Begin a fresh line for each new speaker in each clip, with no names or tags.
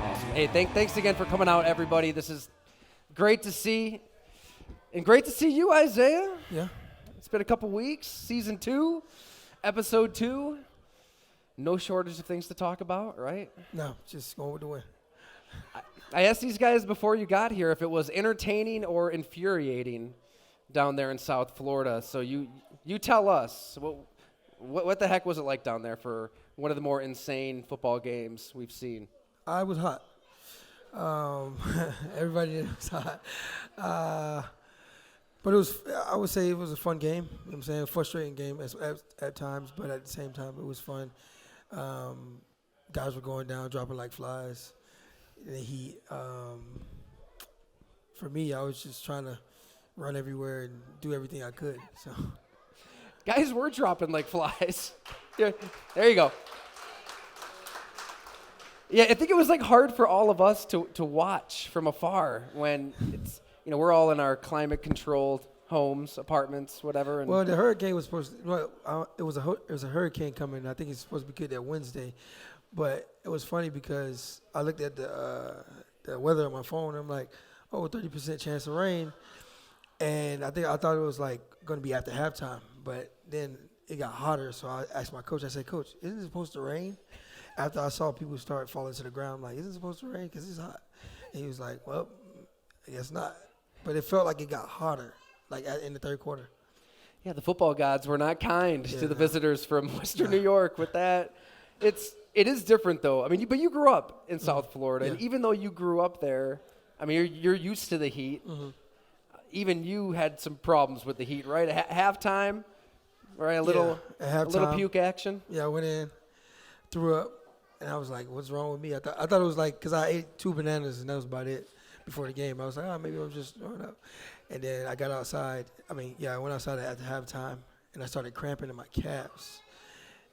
Awesome. Hey, thanks again for coming out, everybody. This is great to see. And great to see you, Isaiah.
Yeah.
It's been a couple weeks. Season 2, episode 2. No shortage of things to talk about, right?
No, just going with the wind.
I asked these guys before you got here if it was entertaining or infuriating down there in South Florida. So you tell us, what the heck was it like down there for one of the more insane football games we've seen?
I was hot. Everybody was hot. But I would say it was a fun game. You know what I'm saying? A frustrating game at times, but at the same time, it was fun. Guys were going down, dropping like flies. The heat. For me, I was just trying to run everywhere and do everything I could. So,
guys were dropping like flies. Yeah, there you go. Yeah, I think it was like hard for all of us to watch from afar when it's, we're all in our climate-controlled homes, apartments, whatever. And
well, the hurricane was supposed to. Well, it was a hurricane coming. I think it's supposed to be good that Wednesday, but it was funny because I looked at the weather on my phone. And I'm like, 30% chance of rain, and I thought it was like going to be after halftime, but then it got hotter. So I asked my coach. I said, "Coach, isn't it supposed to rain?" After I saw people start falling to the ground, I'm like, "Isn't it supposed to rain? Because it's hot." And he was like, "Well, I guess not." But it felt like it got hotter, like in the third quarter.
Yeah, the football gods were not kind to the visitors from Western New York with that. It is different, though. I mean, but you grew up in South Florida, and even though you grew up there, I mean, you're used to the heat. Mm-hmm. Even you had some problems with the heat, right? At halftime, right? A little puke action.
Yeah, I went in, threw up, and I was like, "What's wrong with me?" I thought it was like because I ate 2 bananas and that was about it. Before the game, I was like, maybe I'm just throwing up. And then I got outside. I went outside after halftime, and I started cramping in my calves.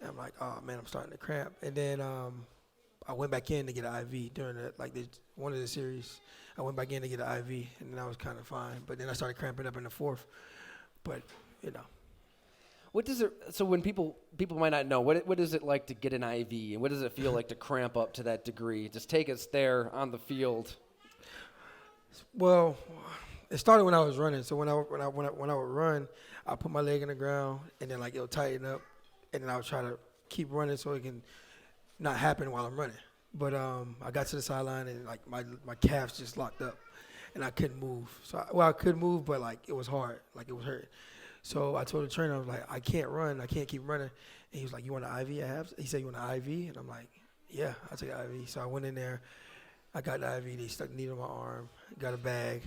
And I'm like, oh, man, I'm starting to cramp. And then I went back in to get an IV during one of the series. I went back in to get an IV, and then I was kind of fine. But then I started cramping up in the fourth. But,
What does it? So when people might not know, what is it like to get an IV, and what does it feel like to cramp up to that degree? Just take us there on the field.
Well, it started when I was running. So when I would run, I put my leg in the ground, and then it'll tighten up, and then I would try to keep running so it can not happen while I'm running. But I got to the sideline, and my calves just locked up, and I couldn't move. So I could move, but it was hard, it was hurting. So I told the trainer, I was like, I can't run, I can't keep running. And he was like, "You want an IV?" He said, "You want an IV?" And I'm like, "Yeah, I'll take an IV." So I went in there. I got the IV, they stuck the needle in my arm, got a bag,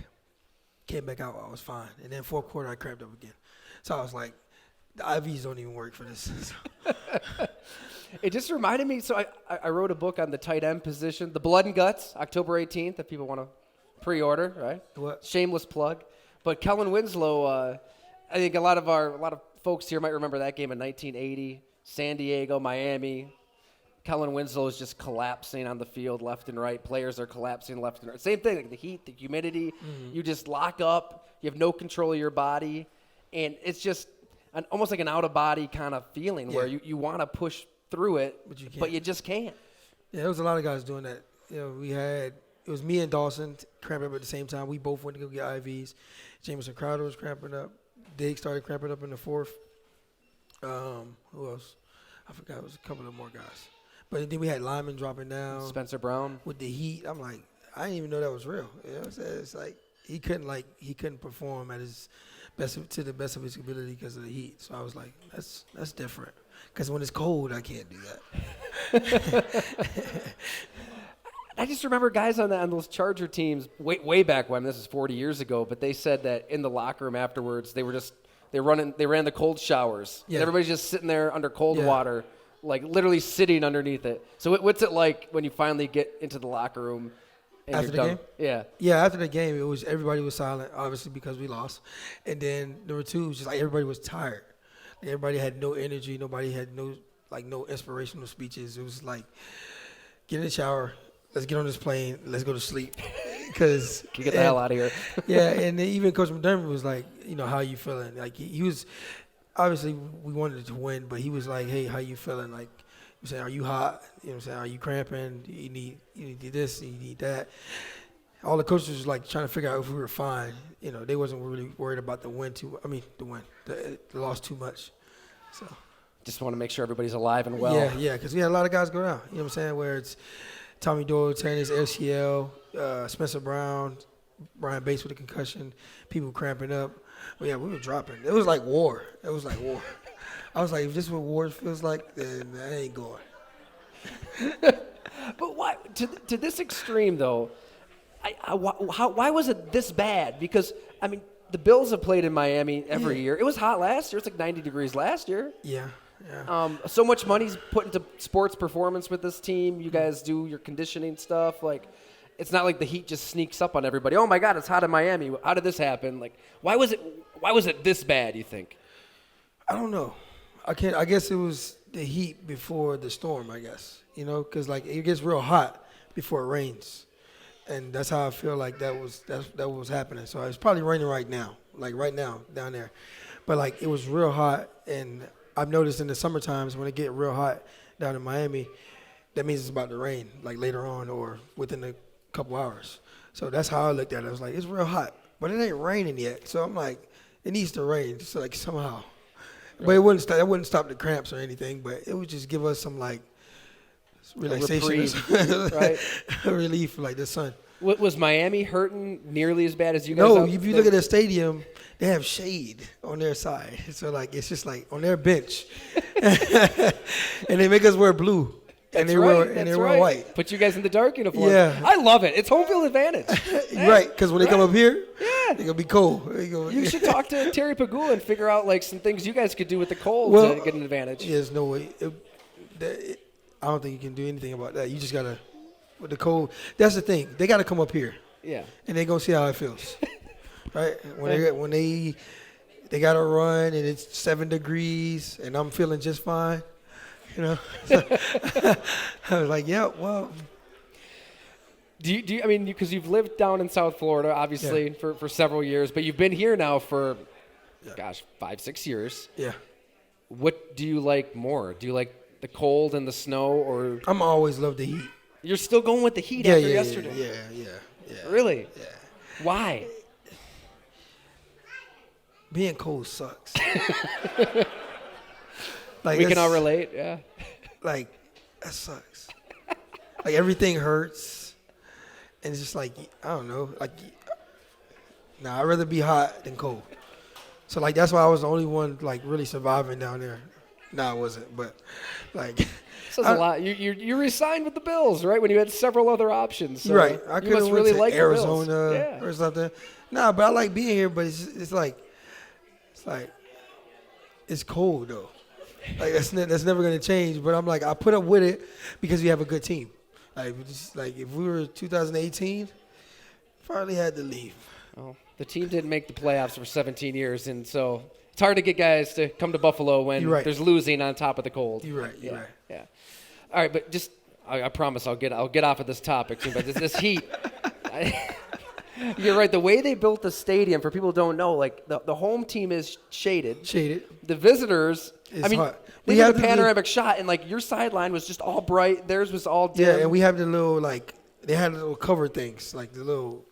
came back out, I was fine. And then fourth quarter, I cramped up again. So I was like, the IVs don't even work for this.
It just reminded me, so I wrote a book on the tight end position, The Blood and Guts, October 18th, if people want to pre-order, right?
What?
Shameless plug. But Kellen Winslow, I think a lot of folks here might remember that game in 1980, San Diego, Miami. Kellen Winslow is just collapsing on the field left and right. Players are collapsing left and right. Same thing, like the heat, the humidity. Mm-hmm. You just lock up. You have no control of your body. And it's just almost like an out-of-body kind of feeling where you want to push through it, but you just can't.
Yeah, there was a lot of guys doing that. It was me and Dawson cramping up at the same time. We both went to go get IVs. Jameson Crowder was cramping up. Diggs started cramping up in the fourth. Who else? I forgot. It was a couple of more guys. But then we had Lyman dropping down.
Spencer Brown.
With the heat. I'm like, I didn't even know that was real. You know what I'm saying? It's like he couldn't perform at to the best of his ability because of the heat. So I was like, that's different. Because when it's cold, I can't do that.
I just remember guys on those Charger teams way back when, this is 40 years ago, but they said that in the locker room afterwards, they ran the cold showers. Yeah. And everybody's just sitting there under cold water, like literally sitting underneath it. So what's it like when you finally get into the locker room and
after
you're
the
done?
game?
Yeah.
Yeah, after the game, everybody was silent, obviously because we lost. And then number two, just like everybody was tired. Everybody had no energy. Nobody had no inspirational speeches. It was like, get in the shower. Let's get on this plane. Let's go to sleep. Because
get the hell out of here.
Yeah, and then even Coach McDermott was like, how you feeling? Like he was, obviously we wanted to win, but he was like, hey, how you feeling? Like, I'm saying, are you hot? You know what I'm saying? Are you cramping? You need this, you need that. All the coaches was like trying to figure out if we were fine. You know, they wasn't really worried about the win, the loss too much. So
Just want to make sure everybody's alive and well.
yeah, because we had a lot of guys go down. You know what I'm saying? Where it's Tommy Doyle, tennis, LCL, Spencer Brown, Brian Bates with a concussion, people cramping up. But yeah, we were dropping. It was like war. I was like, if this is what war feels like, then I ain't going.
But why to this extreme though? Why was it this bad? Because I mean, the Bills have played in Miami every year. It was hot last year. It's like 90 degrees last year.
Yeah.
So much money's put into sports performance with this team. You guys do your conditioning stuff. Like, it's not like the heat just sneaks up on everybody. Oh my God, it's hot in Miami. How did this happen? Like, why was it this bad? You think?
I don't know. I guess it was the heat before the storm. I guess because like it gets real hot before it rains, and that's how I feel like that was happening. So it's probably raining right now, down there, but like it was real hot, and I've noticed in the summer times when it get real hot down in Miami, that means it's about to rain like later on or within a couple hours. So that's how I looked at it. I was like, it's real hot, but it ain't raining yet. So I'm like, it needs to rain, so like somehow. Right. But it wouldn't stop the cramps or anything. But it would just give us some like relaxation,
right?
Relief, like the sun.
Was Miami hurting nearly as bad as you guys?
No, if you look at the stadium, they have shade on their side. So like it's just like on their bench, and they make us wear blue. And they wear white. Put
you guys in the dark uniform.
Yeah.
I love it. It's home field advantage.
Right, because when they come up here, they're going to be cold.
You should talk to Terry Pagula and figure out like some things you guys could do with the cold to get an advantage.
There's no way. I don't think you can do anything about that. You just got to, with the cold, that's the thing. They got to come up here.
Yeah.
And they're going to see how it feels. Right? When they got to run and it's 7 degrees and I'm feeling just fine. So I was like, yeah, well.
Do you? I mean, because you've lived down in South Florida, obviously, for several years, but you've been here now for, 5-6 years.
Yeah.
What do you like more? Do you like the cold and the snow, or?
I'm always loved the heat.
You're still going with the heat after yesterday?
Yeah.
Really?
Yeah.
Why?
Being cold sucks. Like
we can all relate, yeah.
Like, that sucks. Like, everything hurts. And it's just like, I don't know. Like, I'd rather be hot than cold. So, like, that's why I was the only one, like, really surviving down there. No, I wasn't. But, like.
Says a lot. You re-signed with the Bills, right, when you had several other options. So
right. I could have
really
went to Arizona or something. Nah, but I like being here. But it's like, it's cold, though. Like that's never gonna change. But I'm like, I put up with it because we have a good team. Like if we were 2018, finally had to leave.
Well, the team didn't make the playoffs for 17 years, and so it's hard to get guys to come to Buffalo when there's losing on top of the cold.
You're right.
Yeah. All right, but just I promise I'll get off of this topic soon. But this heat. You're right. The way they built the stadium, for people who don't know, like the home team is shaded.
The
visitors.
Hot.
We had a panoramic shot, and like your sideline was just all bright. Theirs was all dim.
Yeah, and we have the little they had the little cover things, like the little.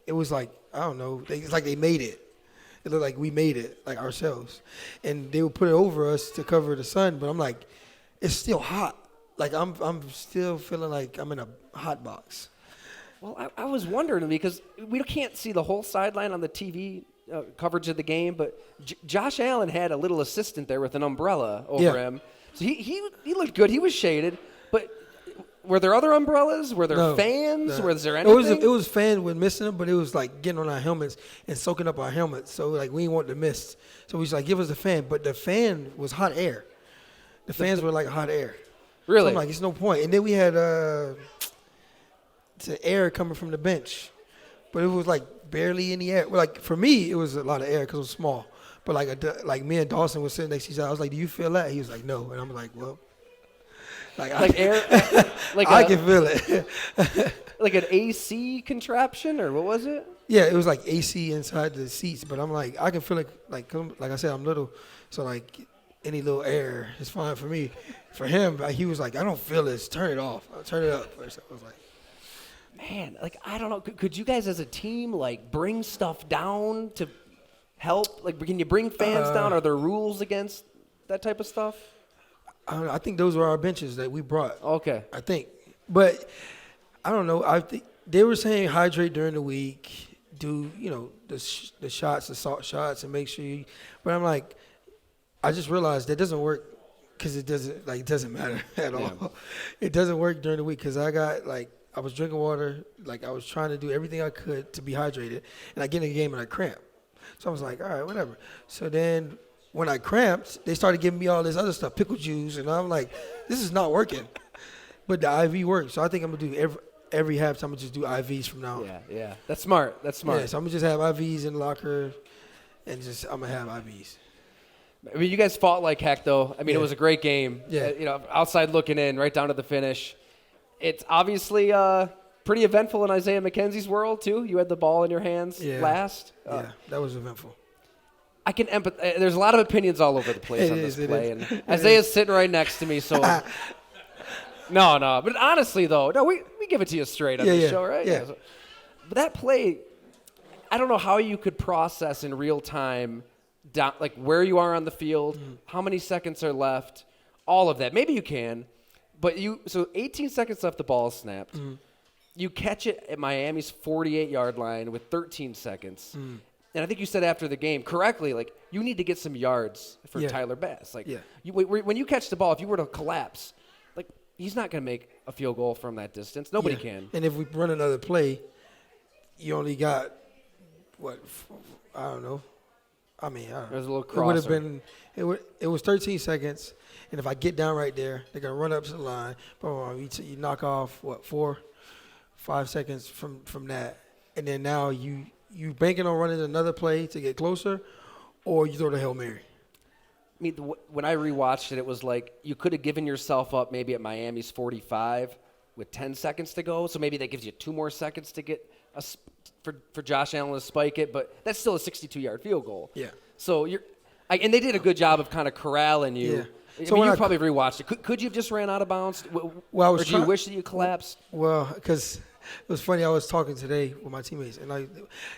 It was like I don't know. It's like they made it. It looked like we made it, like ourselves, and they would put it over us to cover the sun. But I'm like, it's still hot. Like I'm still feeling like I'm in a hot box.
Well, I was wondering because we can't see the whole sideline on the TV coverage of the game, but Josh Allen had a little assistant there with an umbrella over him. So he looked good. He was shaded. But were there other umbrellas? Were there fans? No. Was there anything?
It was fans with missing them, but it was like getting on our helmets and soaking up our helmets. So like we didn't want the mist. So we was like, give us a fan. But the fan was hot air. The fans were like hot air.
Really?
So I'm like, it's no point. And then we had the air coming from the bench, but it was like barely in the air. Like for me, it was a lot of air because it was small. But like me and Dawson was sitting next to each other. I was like, "Do you feel that?" He was like, "No," and I'm like, "Well,
air,
I can feel it."
Like an AC contraption, or what was it?
Yeah, it was like AC inside the seats. But I'm like, I can feel it. Like I said, I'm little, so like any little air is fine for me. For him, he was like, I don't feel this. Turn it off. I'll turn it up. I was like,
Man, like, I don't know. Could you guys as a team, like, bring stuff down to help? Like, can you bring fans down? Are there rules against that type of stuff?
I don't know. I think those were our benches that we brought.
Okay.
I think. But I don't know. I think they were saying hydrate during the week, do, the shots, the salt shots, and make sure you – but I'm like, I just realized that doesn't work because it doesn't matter at all. It doesn't work during the week because I was drinking water, I was trying to do everything I could to be hydrated, and I get in the game and I cramp. So I was like, all right, whatever. So then when I cramped, they started giving me all this other stuff, pickle juice, and I'm like, this is not working. But the IV works, so I think I'm going to do every halftime, I'm going to just do IVs from now on.
Yeah. That's smart.
Yeah, so I'm going to just have IVs in the locker, and I'm going to have IVs.
I mean, you guys fought like heck, though. I mean, It was a great game.
Yeah.
Outside looking in, right down to the finish. It's obviously pretty eventful in Isaiah McKenzie's world, too. You had the ball in your hands last.
Yeah, that was eventful.
I can empathize. There's a lot of opinions all over the place on this play. And Isaiah's sitting right next to me, so no. But honestly, though, we give it to you straight on the show, right?
Yeah.
But that play, I don't know how you could process in real time, like where you are on the field, how many seconds are left, all of that. Maybe you can, but so 18 seconds left, the ball is snapped. You catch it at Miami's 48-yard line with 13 seconds. And I think you said after the game correctly, like, you need to get some yards for Tyler Bass. Like, when you catch the ball, if you were to collapse, like, he's not going to make a field goal from that distance. Nobody can.
And if we run another play, you only got, I don't know. I mean,
there's a little crosser.
It was 13 seconds, and if I get down right there, they're going to run up to the line. You knock off, 4-5 seconds from that, and then now you banking on running another play to get closer, or you throw the Hail Mary.
I mean, when I rewatched it, it was like you could have given yourself up maybe at Miami's 45 with 10 seconds to go, so maybe that gives you 2 more seconds to get for Josh Allen to spike it, but that's still a 62-yard field goal.
Yeah.
So and they did a good job of kind of corralling you.
Yeah.
So you probably rewatched it. Could you have just ran out of bounds?
Well,
or do you wish that you collapsed?
Well, because it was funny. I was talking today with my teammates, and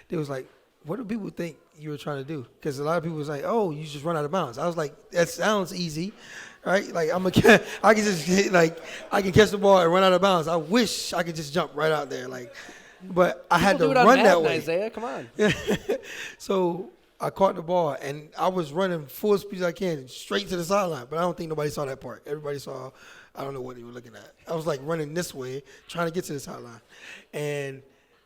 they was like, "What do people think you were trying to do?" Because a lot of people was like, "Oh, you just run out of bounds." I was like, "That sounds easy, right? Like I can just I can catch the ball and run out of bounds. I wish I could just jump right out there, but I had to run that way."
Isaiah, come on.
So I caught the ball, and I was running full speed as I can, straight to the sideline. But I don't think nobody saw that part. Everybody saw, I don't know what they were looking at. I was running this way, trying to get to the sideline. And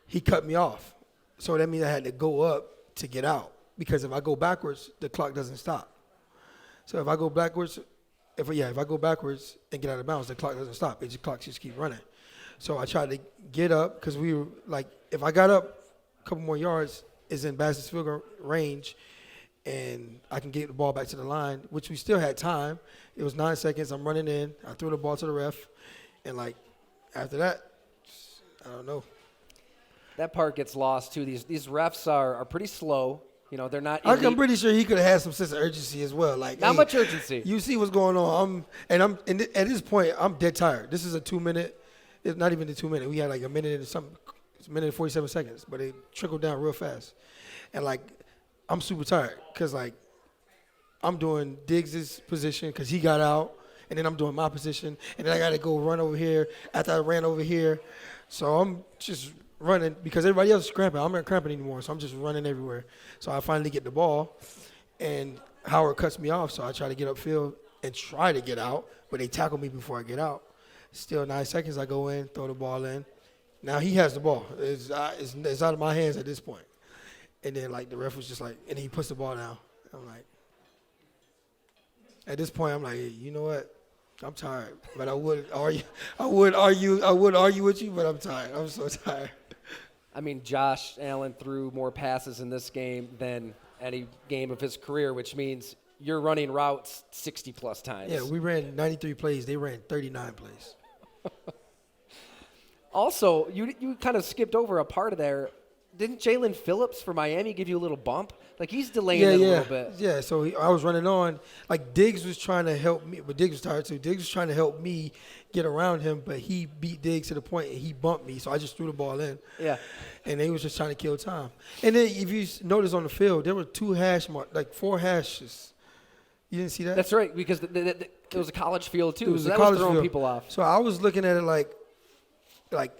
he cut me off. So that means I had to go up to get out. Because if I go backwards, the clock doesn't stop. So if I go backwards, if I go backwards and get out of bounds, the clock doesn't stop. The clock just keep running. So I tried to get up because we were if I got up a couple more yards, it's in Bass's field goal range, and I can get the ball back to the line, which we still had time. It was 9 seconds. I'm running in. I threw the ball to the ref, and after that, I don't know.
That part gets lost too. These refs are pretty slow. They're not.
I'm pretty sure he could have had some sense of urgency as well.
Not much urgency.
You see what's going on. And at this point, I'm dead tired. This is a 2 minute. It's not even a 2 minute. We had a minute and something. It's a minute and 47 seconds, but it trickled down real fast. And I'm super tired because I'm doing Diggs' position because he got out, and then I'm doing my position, and then I got to go run over here after I ran over here. So I'm just running because everybody else is cramping. I'm not cramping anymore, so I'm just running everywhere. So I finally get the ball, and Howard cuts me off, so I try to get upfield and try to get out, but they tackle me before I get out. Still 9 seconds, I go in, throw the ball in. Now he has the ball. It's out of my hands at this point. And then the ref was just and he puts the ball down. I'm at this point, I'm hey, you know what? I'm tired. But I would argue with you, but I'm tired. I'm so tired.
I mean, Josh Allen threw more passes in this game than any game of his career, which means you're running routes 60-plus times.
Yeah, we ran 93 plays. They ran 39 plays.
Also, you kind of skipped over a part of there didn't Jalen Phillips for Miami give you a little bump? Like he's delaying it a little bit.
Yeah, so I was running on. Like Diggs was trying to help me, but Diggs was tired too. Diggs was trying to help me get around him, but he beat Diggs to the point and he bumped me, so I just threw the ball in.
Yeah.
And they was just trying to kill time. And then if you notice on the field, there were 2 hash marks, like 4 hashes. You didn't see that?
That's right, because it was a college field too,
It was
so
a
that was
college
throwing
field.
people off.
So I was looking at it like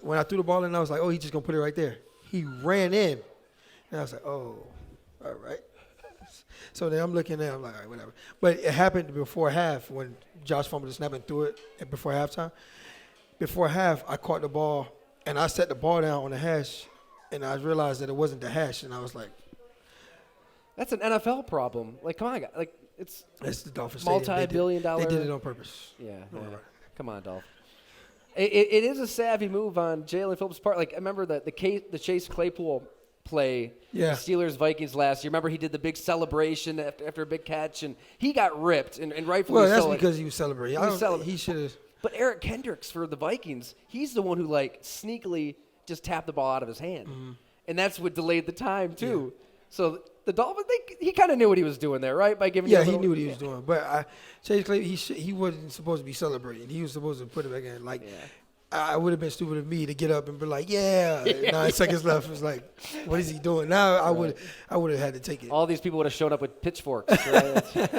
when I threw the ball in, I was like, oh, he's just gonna put it right there. He ran in, and I was like, oh, all right. So then I'm looking at it, I'm like, all right, whatever. But it happened before half when Josh fumbled the snap and threw it before halftime. Before half, I caught the ball, and I set the ball down on the hash, and I realized that it wasn't the hash, and I was like,
that's an NFL problem. Like, come on, guys. Like, it's
the Dolphins.
multi-billion-dollar.
They did it on purpose.
Yeah.
No,
Yeah.
right.
Come on, Dolph. It is a savvy move on Jalen Phillips' part. Like, I remember the Chase Claypool play,
Yeah.
the Steelers-Vikings last year. Remember he did the big celebration after a big catch, and he got ripped, and rightfully
Well, that's
so.
because he was celebrating. He should have.
But Eric Kendricks for the Vikings, he's the one who, like, sneakily just tapped the ball out of his hand.
Mm-hmm.
And that's what delayed the time, too. Yeah. So the Dolphins, he kind of knew what he was doing there, right? By giving
Yeah, he knew what he was doing. But Chase Claypool, he wasn't supposed to be celebrating. He was supposed to put it back in. Like, I would have been stupid of me to get up and be like, 9 seconds left. It's like, what is he doing? Now I would have had to take it.
All these people would have showed up with pitchforks. Right?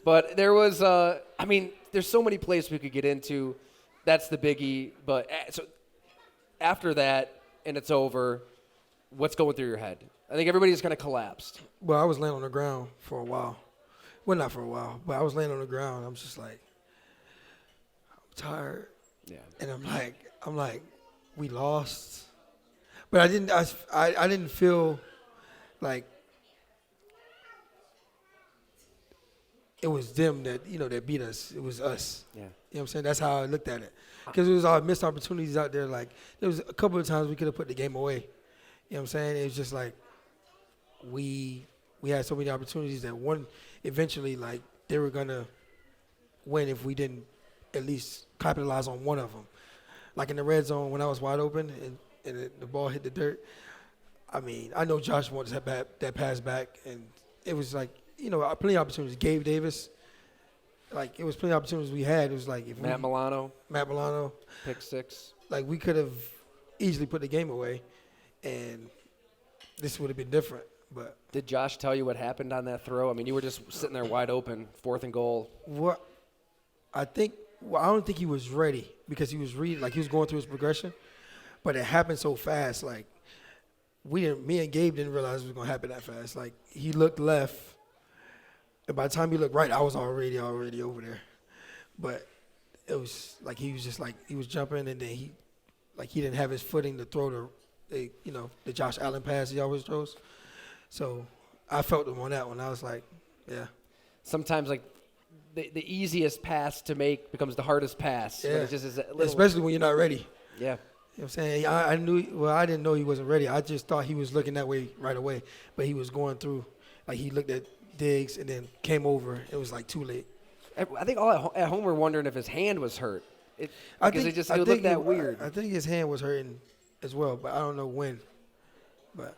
But there was, there's so many places we could get into. That's the biggie. But so after that, and it's over, what's going through your head? I think everybody just kind of collapsed.
Well, I was laying on the ground for a while. Well, not for a while, but I was laying on the ground. I'm just like, I'm tired.
Yeah.
And I'm like, we lost. But I didn't feel like it was them that beat us. It was us.
Yeah.
You know what I'm saying? That's how I looked at it. Because there was all missed opportunities out there. Like, there was a couple of times we could have put the game away. You know what I'm saying? It was just like we had so many opportunities that eventually, like, they were going to win if we didn't at least capitalize on one of them. Like in the red zone when I was wide open and the ball hit the dirt. I mean, I know Josh wanted that pass back, and it was like, plenty of opportunities. Gabe Davis, like, it was plenty of opportunities we had. It was like if
Matt Milano,
pick
6.
Like, we could have easily put the game away, and this would have been different. But
did Josh tell you what happened on that throw? I mean, you were just sitting there wide open, 4th and goal.
I don't think he was ready because he was reading, like, he was going through his progression, but it happened so fast. Like, me and Gabe didn't realize it was going to happen that fast. Like, he looked left, and by the time he looked right, I was already over there. But it was like he was just like, he was jumping, and then he didn't have his footing to throw the Josh Allen pass he always throws. So I felt him on that one. I was like, yeah.
Sometimes, like, the easiest pass to make becomes the hardest pass.
Yeah.
But it just is a little,
especially when you're not ready.
Yeah.
You know what I'm saying? I didn't know he wasn't ready. I just thought he was looking that way right away. But he was going through, like, he looked at Diggs and then came over. It was, like, too late.
I think all at home we're wondering if his hand was hurt. It looked that weird.
I think his hand was hurting as well, but I don't know when. But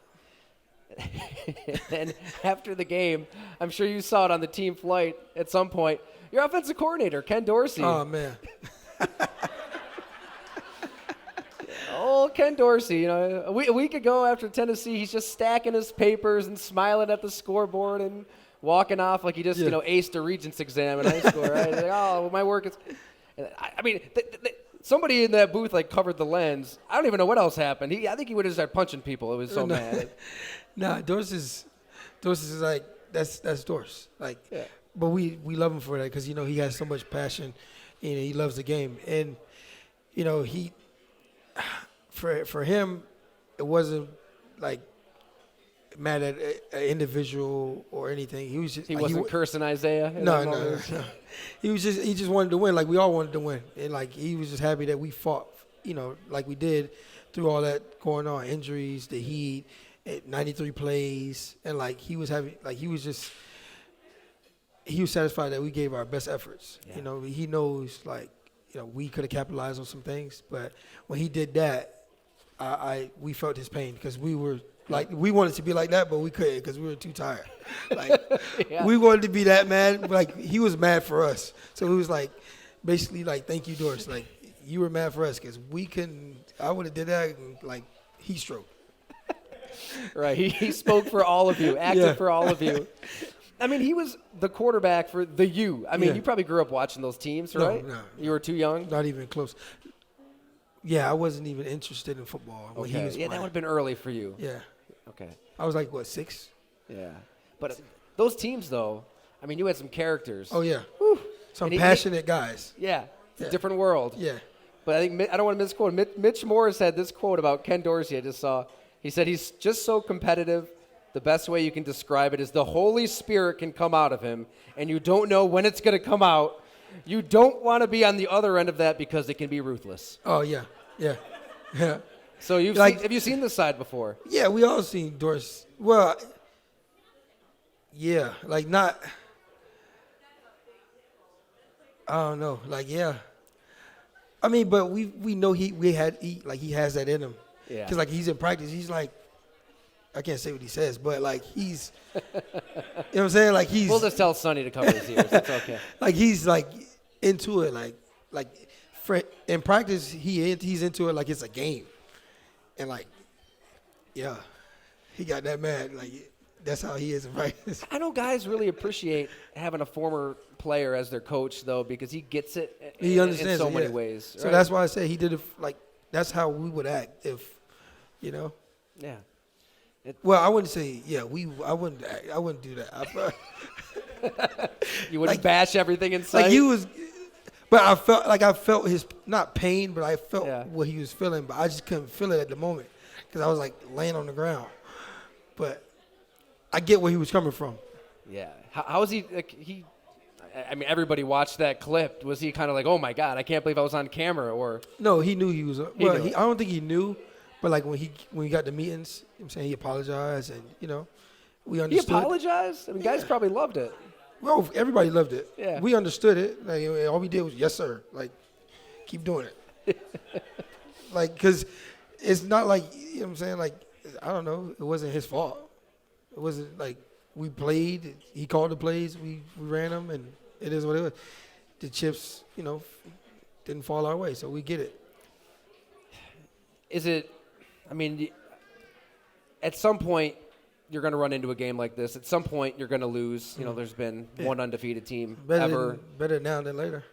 and after the game, I'm sure you saw it on the team flight at some point. Your offensive coordinator, Ken Dorsey.
Oh, man.
Oh, Ken Dorsey. A week ago after Tennessee, he's just stacking his papers and smiling at the scoreboard and walking off like he just aced a Regents exam in high school, right? He's like, oh, well, my work is. I mean, somebody in that booth like covered the lens. I don't even know what else happened. I think he would have started punching people. It was so mad.
Nah, Dorsey is like, that's Dorsey. Like,
yeah.
But we love him for that because he has so much passion. He loves the game, and he for him, it wasn't like mad at an individual or anything. He was just
wasn't cursing Isaiah.
No. He just wanted to win, like we all wanted to win, and like he was just happy that we fought, like we did through all that going on, injuries, the heat, 93 plays, and like he was happy, like he was satisfied that we gave our best efforts. Yeah. He knows, like, we could have capitalized on some things, but when he did that, we felt his pain because we were like we wanted to be like that, but we couldn't because we were too tired. Like we wanted to be that mad, but like he was mad for us. So it was like basically like thank you, Doris. Like you were mad for us because we couldn't. I would have did that and like heat stroke.
Right. He spoke for all of you, acted for all of you. I mean, he was the quarterback for the U. I mean, you probably grew up watching those teams, right?
No.
You were too young?
Not even close. Yeah, I wasn't even interested in football when he was playing.
That would have been early for you.
Yeah.
Okay.
I was like, what, 6?
Yeah. But those teams, though, I mean, you had some characters.
Oh, yeah.
Whew.
Some passionate guys.
Yeah. It's a different world.
Yeah.
But I think I don't want to misquote. Mitch Morris had this quote about Ken Dorsey I just saw. He said he's just so competitive. The best way you can describe it is the Holy Spirit can come out of him, and you don't know when it's going to come out. You don't want to be on the other end of that because it can be ruthless.
Oh, yeah. Yeah. Yeah.
So have you seen this side before?
Yeah, we all seen Dorsey. Well, yeah, like not. I don't know. Like, yeah. I mean, but we know he has that in him.
Yeah.
Because like he's in practice, he's like, I can't say what he says, but like he's, you know what I'm saying? Like he's.
We'll just tell Sonny to cover his ears. It's okay.
Like he's like into it, like in practice he's into it like it's a game, and like, yeah, he got that mad. Like that's how he is in practice.
I know guys really appreciate having a former player as their coach though, because he gets it.
He understands
in so
it,
many ways.
So
right?
that's why I say he did it. Like that's how we would act if, you know.
Yeah.
Well, I wouldn't say I wouldn't do that.
You wouldn't bash everything in sight.
Like he was, but I felt his not pain, but I felt what he was feeling, but I just couldn't feel it at the moment because I was like laying on the ground. But I get where he was coming from.
Yeah. How was he? Like I mean, everybody watched that clip. Was he kind of like, oh my God, I can't believe I was on camera? Or
no, he knew he was. I don't think he knew. But like when he got the meetings, you know what I'm saying, he apologized and, you know, we understood.
He apologized? I mean, guys probably loved it.
Well, everybody loved it.
Yeah.
We understood it. Like, all we did was, yes, sir. Like, keep doing it. Like, because it's not like, you know what I'm saying, like, I don't know, it wasn't his fault. It wasn't like we played, he called the plays, we ran them, and it is what it was. The chips, you know, didn't fall our way, so we get it.
Is it... I mean, at some point, you're going to run into a game like this. At some point, you're going to lose. You know, there's been one undefeated team ever.
Better now than later.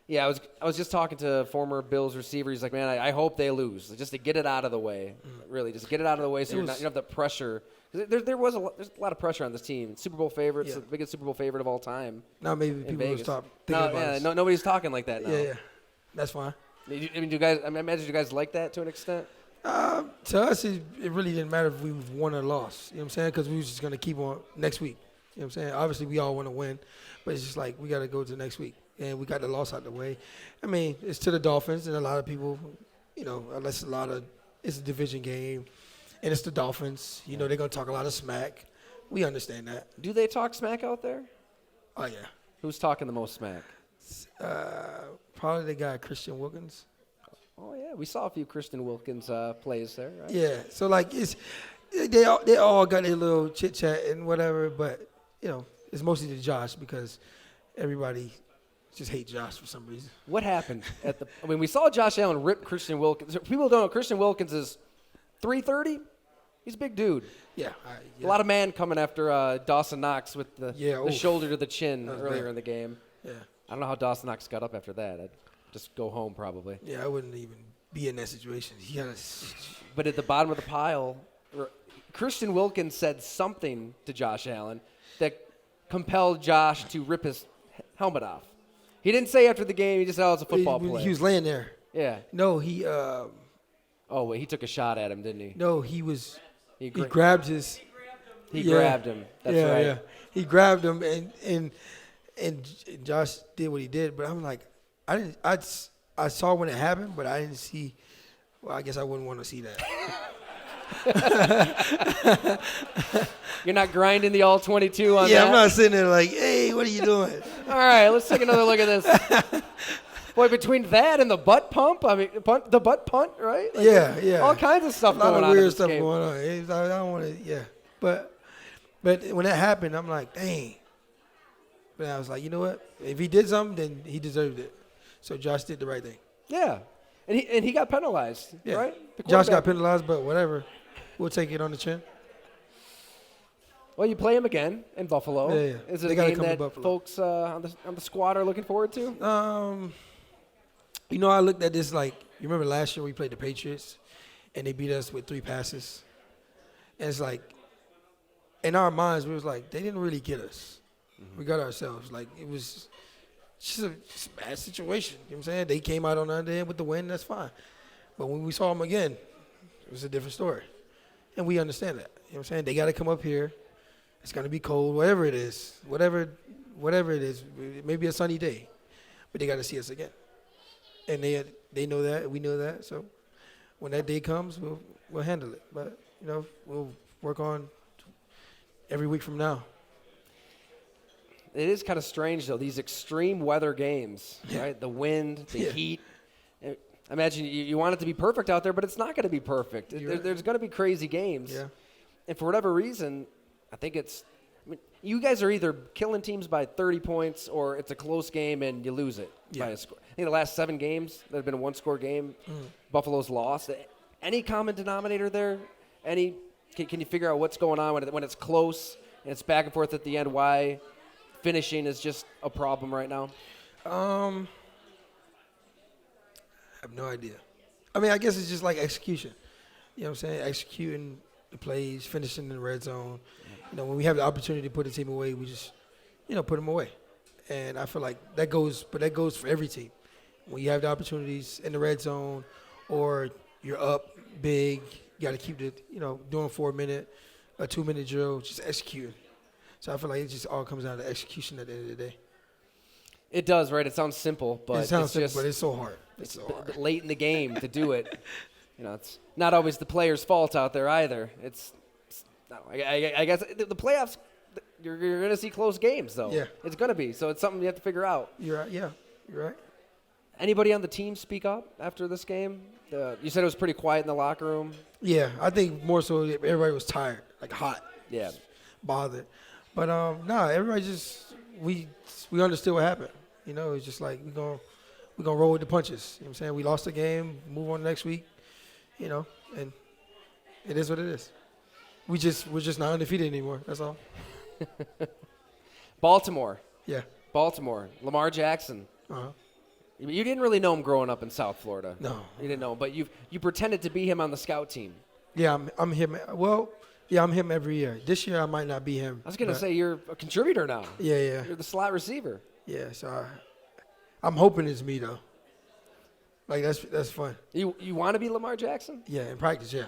Yeah, I was just talking to a former Bills receiver. He's like, man, I hope they lose, just to get it out of the way. Really, just get it out of the way so you don't have the pressure. There's a lot of pressure on this team. Super Bowl favorites, the biggest Super Bowl favorite of all time.
Now maybe people will stop thinking about it.
Nobody's talking like that now.
Yeah, that's fine.
I mean, I imagine you guys like that to an extent.
To us, it really didn't matter if we won or lost. You know what I'm saying? Because we was just going to keep on next week. You know what I'm saying? Obviously, we all want to win, but it's just like we got to go to next week. And we got the loss out the way. I mean, it's to the Dolphins, and a lot of people, you know, it's a division game, and it's the Dolphins. You know, they're going to talk a lot of smack. We understand that.
Do they talk smack out there?
Oh, yeah.
Who's talking the most smack?
Probably the guy, Christian Wilkins.
Oh, yeah. We saw a few Christian Wilkins plays there, right?
Yeah. So, like, they all got their little chit-chat and whatever, but, you know, it's mostly to Josh because everybody just hate Josh for some reason.
What happened we saw Josh Allen rip Christian Wilkins. People don't know Christian Wilkins is 330. He's a big dude.
Yeah.
A lot of man coming after Dawson Knox with the shoulder to the chin earlier in the game.
Yeah.
I don't know how Dawson Knox got up after that. I'd just go home probably.
Yeah, I wouldn't even be in that situation.
But at the bottom of the pile, Christian Wilkins said something to Josh Allen that compelled Josh to rip his helmet off. He didn't say after the game. He just said, it's a football play.
He was laying there.
Yeah.
No, he
he took a shot at him, didn't he?
No, he was he grabbed his
He grabbed him. That's right.
Yeah. He grabbed him and Josh did what he did, but I'm like I saw when it happened, but I didn't see. Well, I guess I wouldn't want to see that.
You're not grinding the all 22 on that?
Yeah, I'm not sitting there like, hey, what are you doing?
All right, let's take another look at this. Boy, between that and the butt pump, the butt punt, right? Like,
yeah.
All kinds of stuff
A lot
going
of
on.
weird stuff going on. I don't want to, But when that happened, I'm like, dang. But I was like, you know what? If he did something, then he deserved it. So Josh did the right thing.
Yeah. And he got penalized, right?
Josh got penalized, but whatever. We'll take it on the chin.
Well, you play him again in Buffalo.
Yeah.
Is it
They
a
gotta
game
come to
that
Buffalo.
folks on the squad are looking forward to?
I looked at this like, you remember last year we played the Patriots, and they beat us with 3 passes. And it's like, in our minds, we was like, they didn't really get us. Mm-hmm. We got ourselves. Like, it was just a bad situation. You know what I'm saying? They came out on the other end with the win, that's fine. But when we saw them again, it was a different story. And we understand that. You know what I'm saying? They got to come up here. It's going to be cold, whatever it is. Whatever it is. Maybe a sunny day. But they got to see us again. And they know that. We know that. So when that day comes, we'll handle it. But, we'll work on every week from now.
It is kind of strange, though, these extreme weather games, right? The wind, the heat. I imagine you want it to be perfect out there, but it's not going to be perfect. There's going to be crazy games. Yeah. And for whatever reason, I think you guys are either killing teams by 30 points or it's a close game and you lose it by a score. I think the last 7 games, there have been a one-score game. Buffalo's lost. Any common denominator there? Can you figure out what's going on when it's close and it's back and forth at the end? Why finishing is just a problem right now?
I have no idea. I guess it's just like execution. You know what I'm saying? Executing the plays, finishing in the red zone. When we have the opportunity to put a team away, we just, put them away. And I feel like that goes for every team. When you have the opportunities in the red zone or you're up big, you got to keep doing 4-minute, a 2-minute drill, just executing. So I feel like it just all comes down to execution at the end of the day.
It does, right? It sounds simple, but
it's so hard. It's so hard.
Late in the game to do it. It's not always the player's fault out there either. I guess the playoffs, you're going to see close games, though.
Yeah.
It's going to be. So it's something you have to figure out.
You're right. Yeah, you're right.
Anybody on the team speak up after this game? You said it was pretty quiet in the locker room.
Yeah, I think more so everybody was tired, like hot.
Yeah.
Bothered. But, everybody just, we understood what happened. It's just like we're gonna roll with the punches. You know what I'm saying? We lost the game, move on next week, and it is what it is. We're just not undefeated anymore. That's all.
Baltimore.
Yeah.
Baltimore. Lamar Jackson.
Uh-huh.
You didn't really know him growing up in South Florida.
No.
You didn't know him, but you pretended to be him on the scout team.
Yeah, I'm him. Well, yeah, I'm him every year. This year I might not be him.
I was going to say you're a contributor now.
Yeah.
You're the slot receiver.
Yeah, so I'm hoping it's me, though. Like, that's fun.
You want to be Lamar Jackson?
Yeah, in practice, yeah.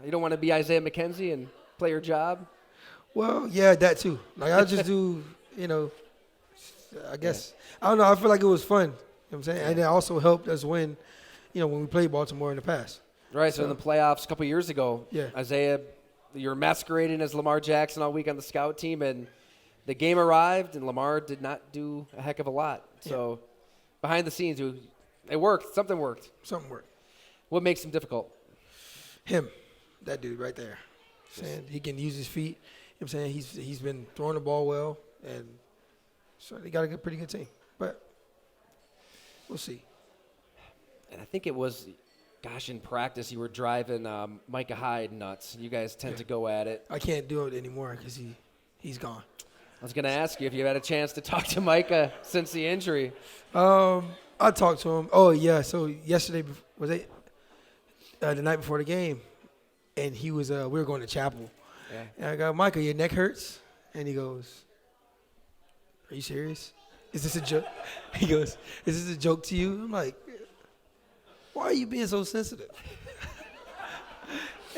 You don't want to be Isaiah McKenzie and play your job?
Well, yeah, that too. Like, I'll just do, I guess. Yeah. I don't know. I feel like it was fun. You know what I'm saying? Yeah. And it also helped us win, when we played Baltimore in the past.
Right, so in the playoffs a couple years ago, Isaiah, you were masquerading as Lamar Jackson all week on the scout team, and the game arrived, and Lamar did not do a heck of a lot. So behind the scenes, it worked. Something worked. What makes him difficult?
Him, that dude right there. Saying he can use his feet. You know what I'm saying? He's been throwing the ball well, and so they got a pretty good team. But we'll see.
And I think it was, in practice you were driving Micah Hyde nuts. You guys tend to go at it.
I can't do it anymore because he's gone.
I was going to ask you if you had a chance to talk to Micah since the injury.
I talked to him. Oh, yeah. So yesterday, was it the night before the game, and he was we were going to chapel. Yeah. And I go, Micah, your neck hurts? And he goes, are you serious? Is this a joke? He goes, is this a joke to you? I'm like, why are you being so sensitive?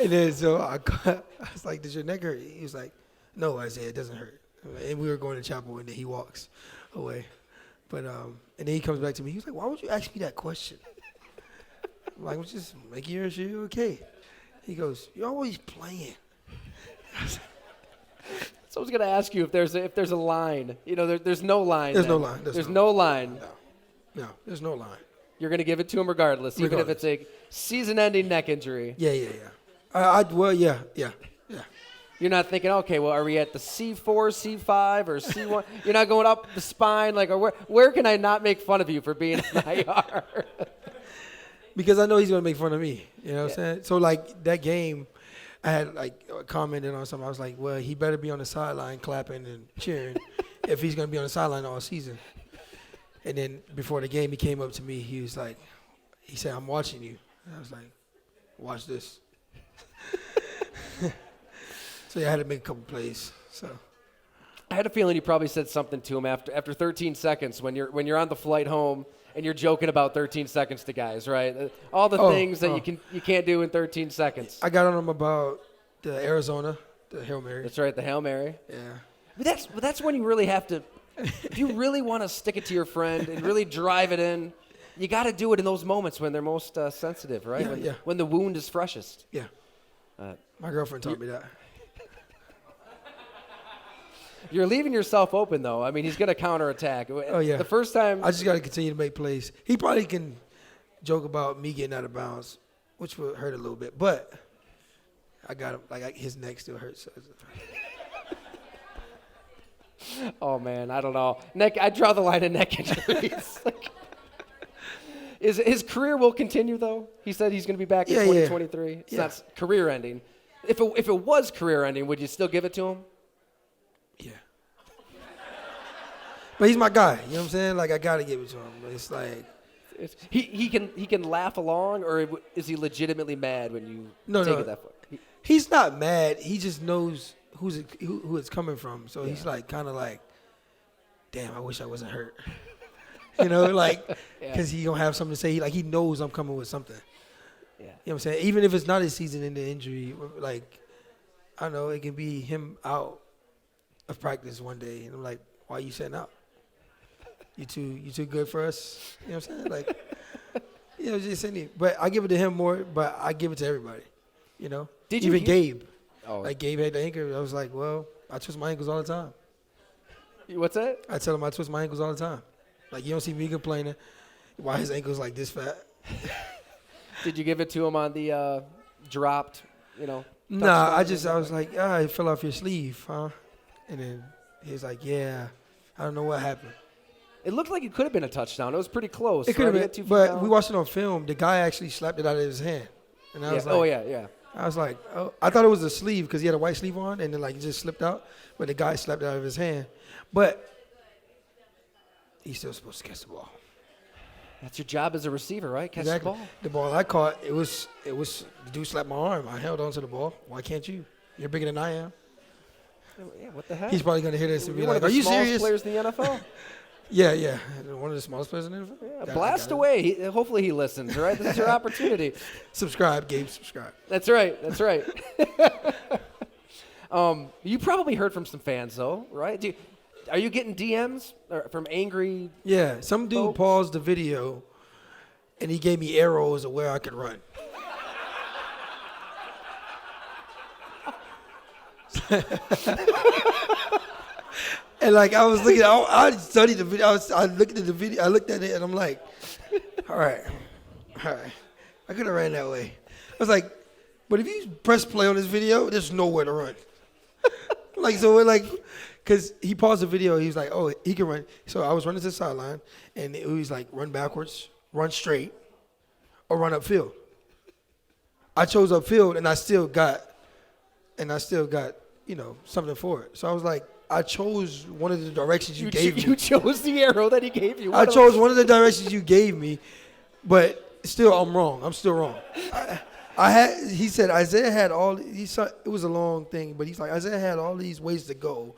And then so I was like, does your neck hurt? He was like, no, Isaiah, it doesn't hurt. And we were going to chapel, and then he walks away. But and then he comes back to me. He was like, why would you ask me that question? I'm like, I'm just making sure you're okay. He goes, you're always playing.
So I was going to ask you if there's a line. There's no line.
There's no line.
There's no line.
No. No, there's no line.
You're going to give it to him regardless, even if it's a season-ending neck injury.
Yeah. Well, yeah.
You're not thinking, okay, well, are we at the C4, C5, or C1? You're not going up the spine, like, or where can I not make fun of you for being in IR?
Because I know he's going to make fun of me. You know what I'm saying? So, like, that game, I had, like, commented on something. I was like, well, he better be on the sideline clapping and cheering if he's going to be on the sideline all season. And then before the game, he came up to me. He said, I'm watching you. And I was like, watch this. So, yeah, I had to make a couple plays. So
I had a feeling you probably said something to him after 13 seconds when you're on the flight home and you're joking about 13 seconds to guys, right? All the things that you can't do in 13 seconds.
I got on him about the Arizona, the Hail Mary.
That's right, the Hail Mary.
Yeah.
But that's when you really have to. If you really want to stick it to your friend and really drive it in, you got to do it in those moments when they're most sensitive, right? When the wound is freshest.
Yeah. My girlfriend taught me that.
You're leaving yourself open, though. I mean, he's going to counterattack.
Oh, yeah.
The first time.
I just got to continue to make plays. He probably can joke about me getting out of bounds, which would hurt a little bit. But I got him. Like, his neck still hurts.
Oh, man, I don't know. I draw the line at neck injuries. His career will continue, though? He said he's going to be back in 2023. It's not career-ending. If it was career-ending, would you still give it to him?
Yeah. But he's my guy. You know what I'm saying? Like, I got to give it to him. It's like.
He can laugh along, or is he legitimately mad when you take it that far?
He's not mad. He just knows who it's coming from. So he's like, kind of like, damn, I wish I wasn't hurt. You know, like, because he going to have something to say. He knows I'm coming with something. Yeah. You know what I'm saying? Even if it's not his season in the injury, like, I don't know, it can be him out of practice one day. And I'm like, why are you sitting out? You too good for us? You know what I'm saying? Like, just any. But I give it to him more, but I give it to everybody. You know? Even Gabe. Oh. Like, Gabe had the ankle. I was like, well, I twist my ankles all the time.
What's that?
I tell him I twist my ankles all the time. Like, you don't see me complaining why his ankle's like this fat.
Did you give it to him on the dropped,
Nah, I was like, it fell off your sleeve, huh? And then he was like, yeah, I don't know what happened.
It looked like it could have been a touchdown. It was pretty close.
It could have been, but we watched it on film. The guy actually slapped it out of his hand. And I was like,
yeah.
I was like, I thought it was a sleeve because he had a white sleeve on, and then like it just slipped out. But the guy slapped it out of his hand. But he's still supposed to catch the ball.
That's your job as a receiver, right? Catch the ball.
The ball I caught, it was the dude slapped my arm. I held onto the ball. Why can't you? You're bigger than I am.
Yeah, what the heck?
He's probably going to hear this and be
like,
are you serious?
One of the smallest players in the NFL?
Yeah. One of the smallest players in the NFL?
Yeah, blast away. Hopefully he listens, right? This is your opportunity.
Subscribe, Gabe. Subscribe.
That's right. You probably heard from some fans, though, right? Are you getting DMs from angry
Yeah. Some dude
folks?
paused the video, and he gave me arrows of where I could run. And like I was looking, I studied the video. I looked at the video. I looked at it, and I'm like, all right. I could have ran that way. I was like, but if you press play on this video, there's nowhere to run. Because he paused the video. He was like, oh, he can run. So I was running to the sideline, and it was like run backwards, run straight, or run upfield. I chose upfield, and I still got, something for it. So I was like, I chose one of the directions you gave me.
You chose the arrow that he gave you.
I chose one of the directions you gave me, but still I'm wrong. I'm still wrong. He said Isaiah had it was a long thing, but he's like, Isaiah had all these ways to go,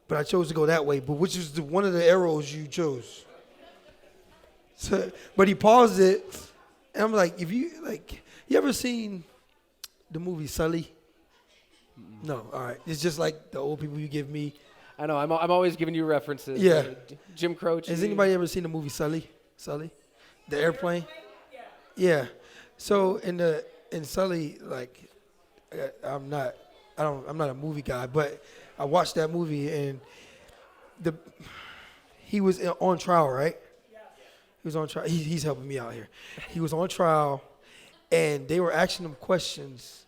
but I chose to go that way. But which is one of the arrows you chose? So, but he paused it, and I'm like, you ever seen the movie Sully? No, all right. It's just like the old people you give me.
I know. I'm always giving you references.
Yeah.
Jim Croce.
Has anybody ever seen the movie Sully? The airplane? Yeah. So in Sully, like, I'm not a movie guy, but I watched that movie and he was on trial, right? He was on trial. He's helping me out here. He was on trial, and they were asking him questions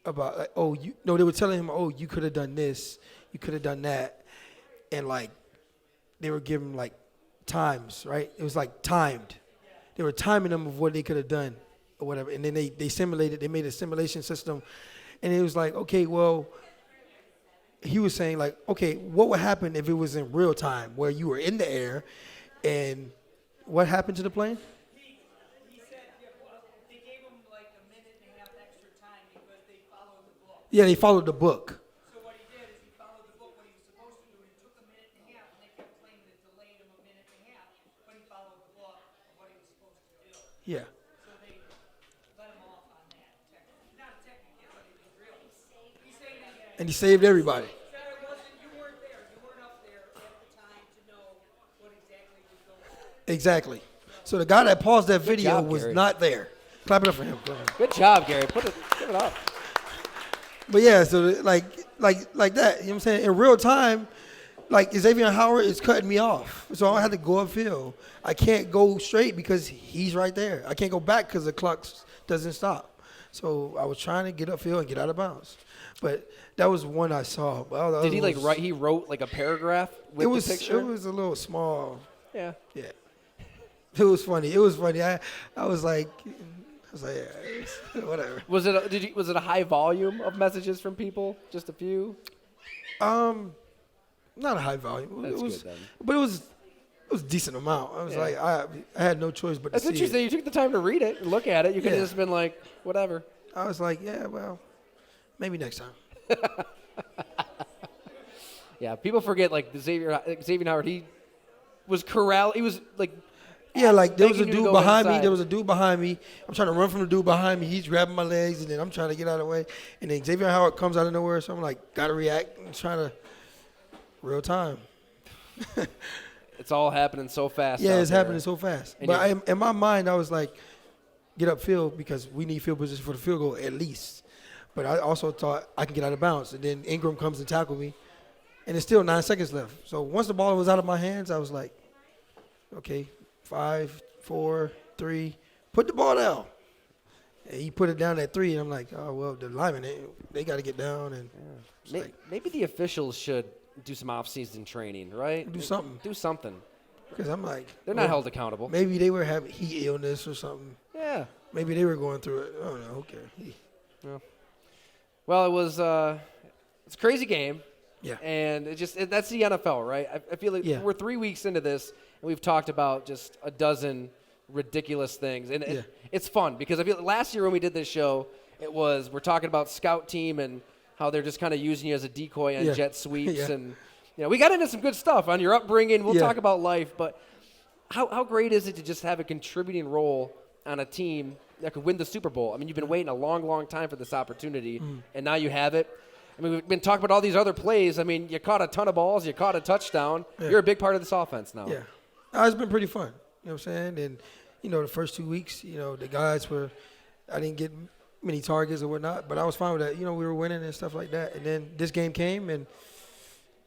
about, like, they were telling him, oh, you could have done this, you could have done that, and like they were giving him like times, right? It was like timed. They were timing them of what they could have done or whatever, and then they simulated. They made a simulation system, and it was like, okay, well. He was saying, like, okay, what would happen if it was in real time where you were in the air, and what happened to the plane?
He said they gave him like a minute and a half extra time because they followed the book.
Yeah, they followed the book.
So what he did is he followed the book what he was supposed to do, and he took a minute and a half, and they kept claiming it delayed him a minute and a half, but he followed the book of what he was supposed to do.
Yeah.
So they let him off on that. Not a technicality, but really. He saved it.
And he saved everybody.
You weren't there. You weren't up there at the time to know what exactly was going on.
Exactly. So the guy that paused that video
job,
was
Gary.
not there. Clap it up for him. Go ahead.
Good job, Gary. Give it up.
But yeah, so like that. You know what I'm saying? In real time, like Xavier Howard is cutting me off. So I had to go upfield. I can't go straight because he's right there. I can't go back because the clock doesn't stop. So I was trying to get upfield and get out of bounds. But that was one I saw.
Did he write? He wrote like a paragraph with the picture.
It was a little small.
Yeah.
Yeah. It was funny. I was like, yeah, whatever.
Was it a high volume of messages from people? Just a few?
Not a high volume.
That's
it was,
good then.
But it was a decent amount. I was like, I had no choice but
That's
to see
interesting.
it.
You took the time to read it and look at it. You could have
Yeah.
just been like, whatever.
I was like, yeah, well, maybe next time.
Yeah, people forget like Xavier Howard. He was corral. He was like.
Yeah, like there was a
begging you to
dude
go
behind me.
inside.
There was a dude behind me. I'm trying to run from the dude behind me. He's grabbing my legs, and then I'm trying to get out of the way. And then Xavier Howard comes out of nowhere, so I'm like, gotta react. I'm trying to real time.
It's all happening so fast.
Yeah,
out
it's
there.
happening so fast.
And
But in my mind, I was like, get upfield because we need field position for the field goal at least. But I also thought I can get out of bounds. And then Ingram comes and tackle me, and it's still 9 seconds left. So once the ball was out of my hands, I was like, okay, 5, 4, 3, put the ball down. And he put it down at 3, and I'm like, oh, well, the linemen, they got to get down. And
Maybe the officials should do some off-season training, right?
Do something.
Do something.
Because I'm like,
They're not held accountable.
maybe they were having heat illness or something.
Yeah.
Maybe they were going through it. I don't know. Okay.
Well, it was it's a crazy game.
Yeah.
And that's the NFL, right? I feel like we're 3 weeks into this, and we've talked about just a dozen ridiculous things. And it's fun because I feel like last year when we did this show, we're talking about scout team and how they're just kind of using you as a decoy on jet sweeps.
Yeah.
And we got into some good stuff on your upbringing. We'll talk about life. But how great is it to just have a contributing role on a team that could win the Super Bowl? I mean, you've been waiting a long, long time for this opportunity, and now you have it. I mean, we've been talking about all these other plays. I mean, you caught a ton of balls. You caught a touchdown.
Yeah.
You're a big part of this offense now.
Yeah. It's been pretty fun. You know what I'm saying? And, the first 2 weeks, the guys I didn't get many targets or whatnot, but I was fine with that. We were winning and stuff like that. And then this game came, and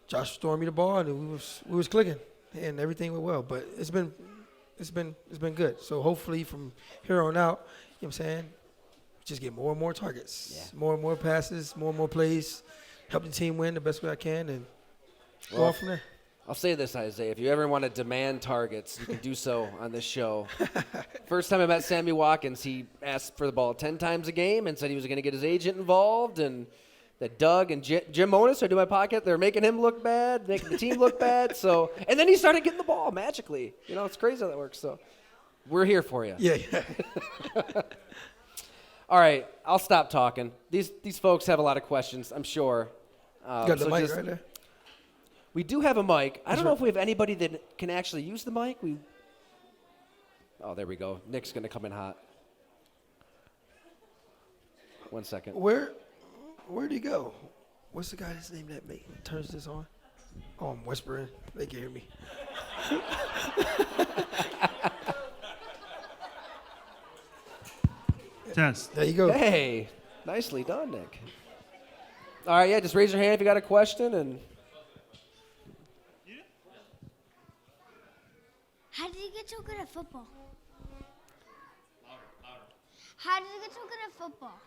Josh threw me the ball, and we was clicking, and everything went well. But it's been good. So hopefully from here on out, you know what I'm saying, just get more and more targets, more and more passes, more and more plays, help the team win the best way I can, and go on from there.
I'll say this, Isaiah. If you ever want to demand targets, you can do so on this show. First time I met Sammy Watkins, he asked for the ball 10 times a game and said he was going to get his agent involved, and that Doug and Jim Monis are doing my podcast. They're making him look bad, making the team look bad. So, and then he started getting the ball magically. It's crazy how that works. So we're here for you.
Yeah.
All right, I'll stop talking. These folks have a lot of questions, I'm sure.
You got the mic right there?
We do have a mic. I don't know if we have anybody that can actually use the mic. Oh, there we go. Nick's going to come in hot. 1 second.
Where'd he go? What's the guy's name that turns this on? Oh, I'm whispering. They can hear me.
Test.
There you go.
Hey, nicely done, Nick. All right, just raise your hand if you got a question. And
How did you get so good at football? How did you get so good at football?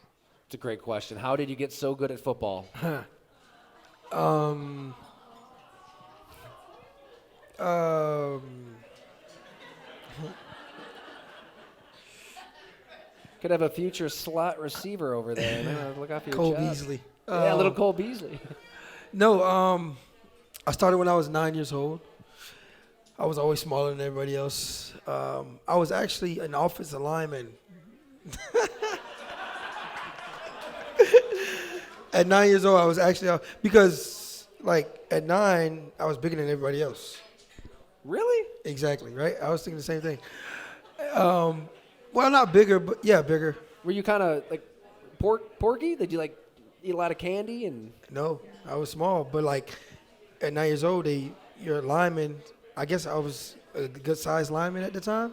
It's a great question. How did you get so good at football? Could have a future slot receiver over there. Man, look out for your
Cole
job.
Beasley.
Yeah, little Cole Beasley.
No, I started when I was 9 years old. I was always smaller than everybody else. I was actually an offensive lineman. At 9 years old, I was actually because like at 9, I was bigger than everybody else.
Really?
Exactly, right? I was thinking the same thing. Well, not bigger, but yeah, bigger.
Were you kind of like porky? Did you like eat a lot of candy and?
No, I was small, but like at 9 years old, you're a lineman. I guess I was a good sized lineman at the time.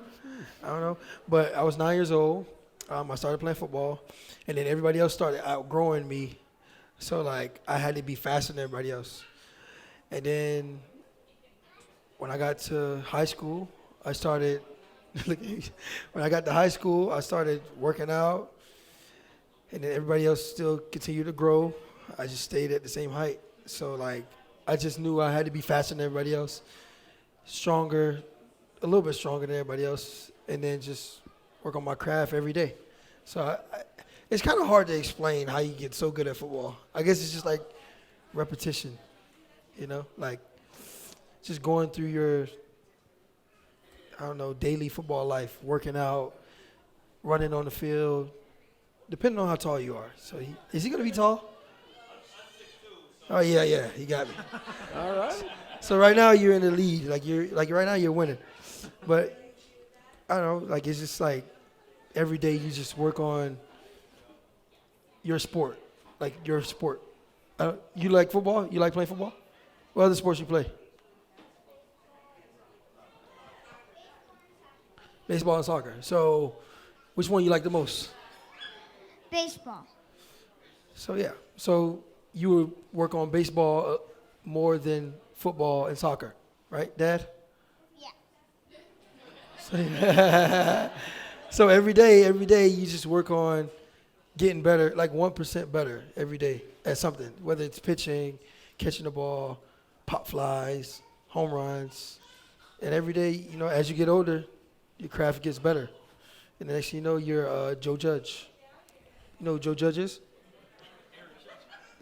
I don't know, but I was 9 years old. I started playing football, and then everybody else started outgrowing me. So like I had to be faster than everybody else. And then when I got to high school, I started. When I got to high school, I started working out, and then everybody else still continued to grow. I just stayed at the same height. So like I just knew I had to be faster than everybody else, stronger, a little bit stronger than everybody else, and then just work on my craft every day. So it's kind of hard to explain how you get so good at football. I guess it's just like repetition, like just going through your, I don't know, daily football life, working out, running on the field, depending on how tall you are. So is he going to be tall? Oh, yeah, he got me.
All right.
So right now you're in the lead. Like right now you're winning. But I don't know, like it's just like every day you just work on your sport, like your sport. You like football? You like playing football? What other sports you play? Baseball and soccer. So which one you like the most?
Baseball.
So yeah. So you would work on baseball more than football and soccer, right, Dad?
Yeah.
So every day you just work on getting better, like 1% better every day at something, whether it's pitching, catching the ball, pop flies, home runs. And every day, as you get older, your craft gets better. And the next thing you know, you're Joe Judge. You know who Joe Judge is?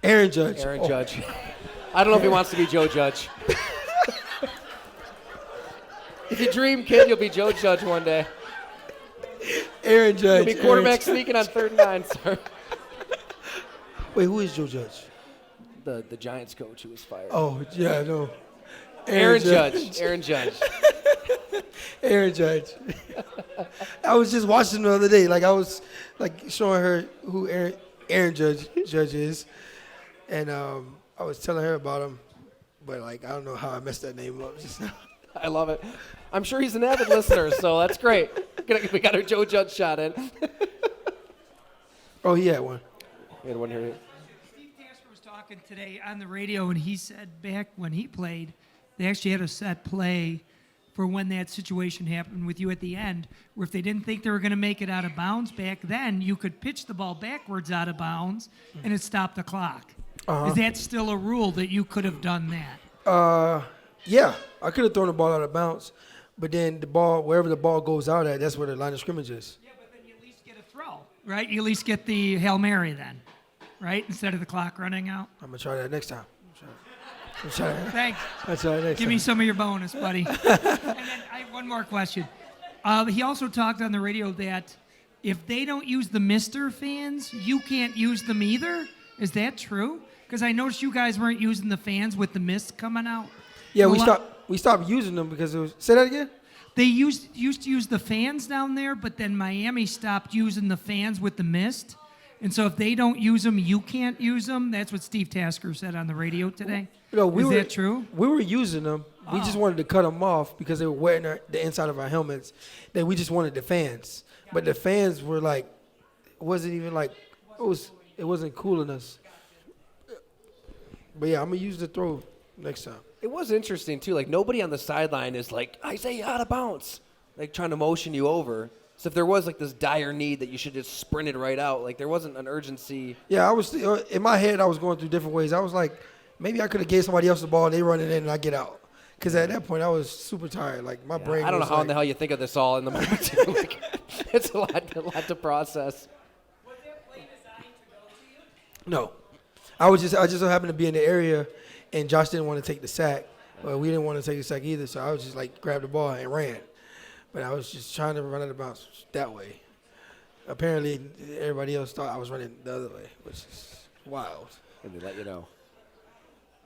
Aaron Judge.
Aaron Judge. I don't know if he wants to be Joe Judge. If you dream, kid, you'll be Joe Judge one day.
Aaron Judge.
You'll be quarterback sneaking on 3rd and 9, sir.
Wait, who is Joe Judge?
The Giants coach who was fired.
Oh, yeah, I know.
Aaron Judge. Aaron Judge.
Aaron Judge. I was just watching the other day. Like I was like showing her who Aaron Judge is, and I was telling her about him, but like I don't know how I messed that name up just now.
I love it. I'm sure he's an avid listener, so that's great. We got our Joe Judge shot in.
Oh, he had one.
We had one here.
Steve Tasker was talking today on the radio, and he said back when he played, they actually had a set play for when that situation happened with you at the end, where if they didn't think they were going to make it out of bounds back then, you could pitch the ball backwards out of bounds, and it stopped the clock.
Uh-huh.
Is that still a rule that you could have done that?
Yeah, I could have thrown the ball out of bounds, but then the ball, wherever the ball goes out at, that's where the line of scrimmage is.
Yeah, but then you at least get a throw, right? You at least get the Hail Mary then, right? Instead of the clock running out.
I'm gonna try that next time. I'm trying.
Thanks.
I'll try that next
Give
time.
me some of your bonus, buddy. And then I have one more question. He also talked on the radio that if they don't use the Mister fans, you can't use them either. Is that true? Because I noticed you guys weren't using the fans with the mist coming out.
Yeah, we stopped using them because it was. Say that again.
They used to use the fans down there, but then Miami stopped using the fans with the mist. And so if they don't use them, you can't use them. That's what Steve Tasker said on the radio today. Is that true?
We were using them. We just wanted to cut them off because they were wetting the inside of our helmets. Then we just wanted the fans. But the fans were like, it wasn't even like, it wasn't cooling us. But yeah, I'm going to use the throw next time.
It was interesting, too. Like, nobody on the sideline is like, Isaiah, out of bounds, like, trying to motion you over. So if there was, like, this dire need that you should just sprint it right out, like, there wasn't an urgency.
Yeah, I was in my head. I was going through different ways. I was like, maybe I could have gave somebody else the ball and they run it in and I get out. Because at that point I was super tired. Like my brain.
I don't know
was
how
like,
in the hell you think of this all in the moment. Too. Like, it's a lot to process.
Was that play designed to go to you?
No, I just so happened to be in the area, and Josh didn't want to take the sack. Well, we didn't want to take the sack either, so I was just like grabbed the ball and ran. But I was just trying to run out of bounds that way. Apparently, everybody else thought I was running the other way, which is wild.
And they let you know.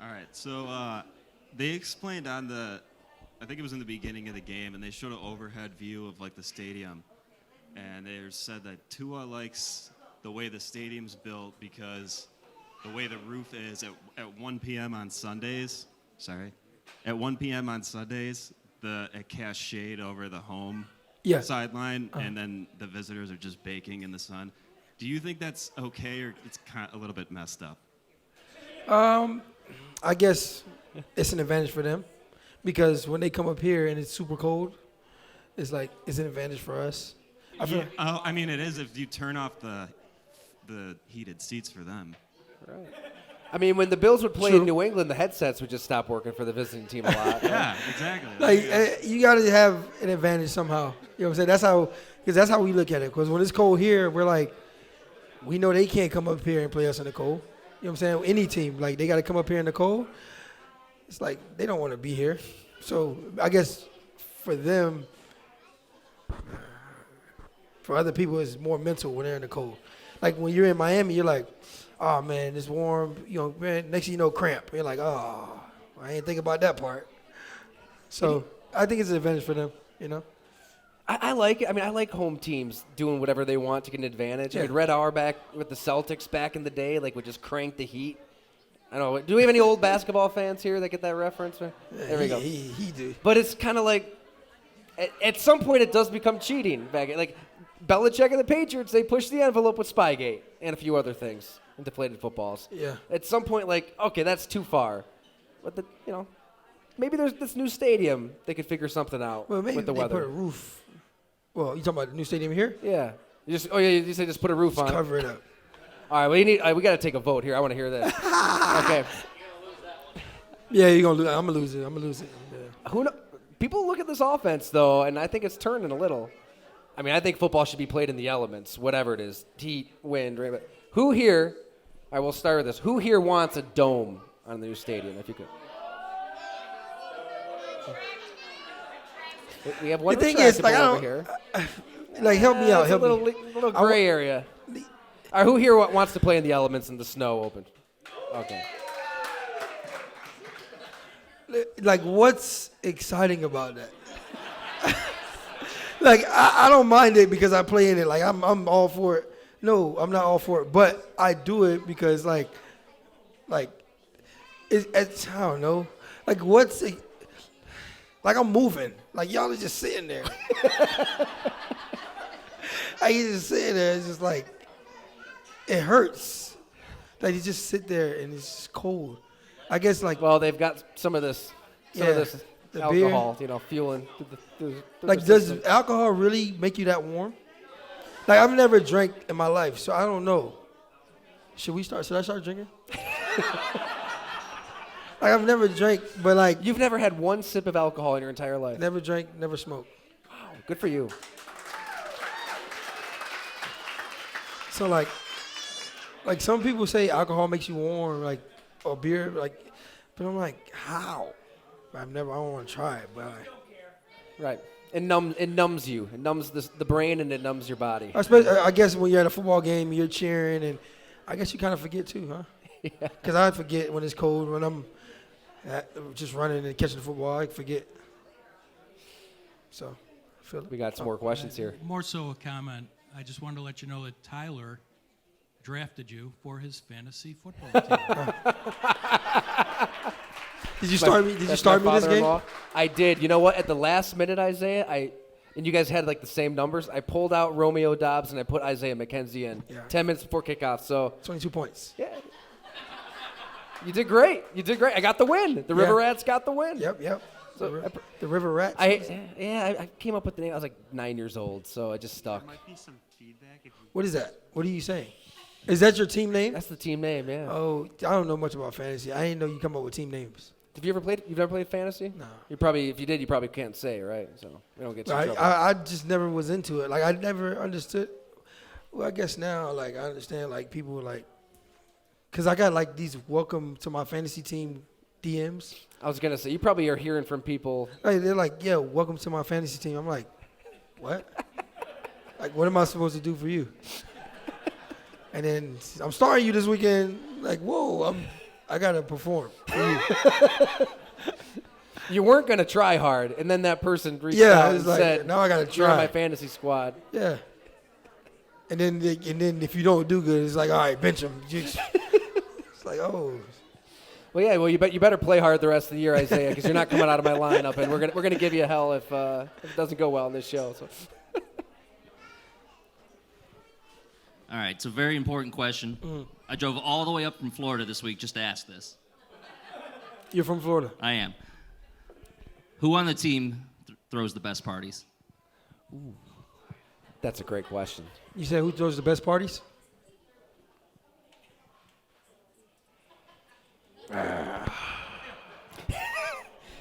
All right, so they explained on I think it was in the beginning of the game, and they showed an overhead view of like the stadium, and they said that Tua likes the way the stadium's built because the way the roof is at 1 p.m. on Sundays. At 1 p.m. on Sundays, it casts shade over the home sideline, and then the visitors are just baking in the sun. Do you think that's okay, or it's kind of a little bit messed up?
I guess it's an advantage for them because when they come up here and it's super cold, it's like it's an advantage for us.
I mean, it is if you turn off the heated seats for them.
Right. I mean, when the Bills would play in New England, the headsets would just stop working for the visiting team a lot.
Yeah, exactly.
Like you got to have an advantage somehow. You know what I'm saying? That's how we look at it. Because when it's cold here, we're like, we know they can't come up here and play us in the cold. You know what I'm saying? Any team, like they got to come up here in the cold. It's like they don't want to be here. So I guess for them, for other people, it's more mental when they're in the cold. Like when you're in Miami, you're like, oh man, it's warm. You know, man, next thing you know, cramp. You're like, oh, I ain't think about that part. So I think it's an advantage for them. You know.
I like it. I mean, I like home teams doing whatever they want to get an advantage.
Yeah.
I mean, Red Auerbach with the Celtics back in the day, like, would just crank the heat. I don't know. Do we have any old basketball fans here that get that reference? There we go.
He do.
But it's kind of like, at some point, it does become cheating. Like, Belichick and the Patriots, they pushed the envelope with Spygate and a few other things and deflated footballs.
Yeah.
At some point, like, okay, that's too far. But, maybe there's this new stadium. They could figure something out
Well, maybe
with the
they
weather.
put a roof. Well, you talking about the new stadium here?
Yeah. You say just put a roof on.
Cover it up.
All right, we got to take a vote here. I want to hear this. Okay.
Yeah, you're gonna lose. I'm gonna lose it. Yeah.
Who know? People look at this offense though, and I think it's turning a little. I mean, I think football should be played in the elements, whatever it is, heat, wind, rain. But who here? I will start with this. Who here wants a dome on the new stadium? If you could. We have one
The thing is, like,
over here.
Like, help me out.
It's
Help
a
me.
little gray area. All right, who here wants to play in the elements in the snow open? Okay.
Like, what's exciting about that? Like, I don't mind it because I play in it. Like, I'm all for it. No, I'm not all for it, but I do it because, like, it's I don't know. Like, what's it? Like, I'm moving. Like, y'all are just sitting there. Like, you just sitting there. It's just like, it hurts. Like, you just sit there and it's just cold. I guess, like,
Well, they've got some of this
the
alcohol,
beer.
fueling.
Like, does alcohol really make you that warm? Like, I've never drank in my life, so I don't know. Should I start drinking? Like, I've never drank, but, like,
You've never had one sip of alcohol in your entire life.
never drank, never smoked.
Wow, good for you.
So, like some people say alcohol makes you warm, like, or beer, like, but I'm like, how? I don't want to try it, but
Right. It numbs you. It numbs the brain and it numbs your body.
I guess when you're at a football game, you're cheering, and I guess you kind of forget too, huh?
Yeah.
Because I forget when it's cold, when I'm just running and catching the football, I forget. So, I feel it.
We got some more questions here.
More so a comment. I just wanted to let you know that Tyler drafted you for his fantasy football team.
Did you start me? Did you start me this game?
Father-in-law. I did. You know what? At the last minute, Isaiah, and you guys had like the same numbers. I pulled out Romeo Dobbs and I put Isaiah McKenzie in 10 minutes before kickoff. So
22 points.
yeah. You did great. You did great. I got the win. The River Rats got the win.
Yep.
So,
The River Rats.
I came up with the name. I was like 9 years old, so I just stuck.
There might be some feedback if you.
What is that? What are you saying? Is that your team name?
That's the team name, yeah.
Oh, I don't know much about fantasy. I didn't know you come up with team names.
Have you ever played? You've never played fantasy?
No.
You probably, if you did, you probably can't say, right? So we don't get you in trouble.
I just never was into it. Like I never understood. Well, I guess now, like I understand, like people like, cause I got like these welcome to my fantasy team DMs.
I was gonna say you probably are hearing from people.
Like they're like, yeah, welcome to my fantasy team. I'm like, what? Like, what am I supposed to do for you? And then I'm starting you this weekend. Like, whoa, I gotta perform for you.
You weren't gonna try hard, and then that person reached out and
like,
said,
now I gotta
"You're on my
try.
fantasy squad."
Yeah. And then if you don't do good, it's like, all right, bench him. It's like, oh.
Well, yeah. Well, you better play hard the rest of the year, Isaiah, because you're not coming out of my lineup, and we're gonna give you hell if it doesn't go well in this show. So.
All right, so very important question. I drove all the way up from Florida this week just to ask this.
You're from Florida.
I am. Who on the team throws the best parties?
That's a great question.
You said who throws the best parties?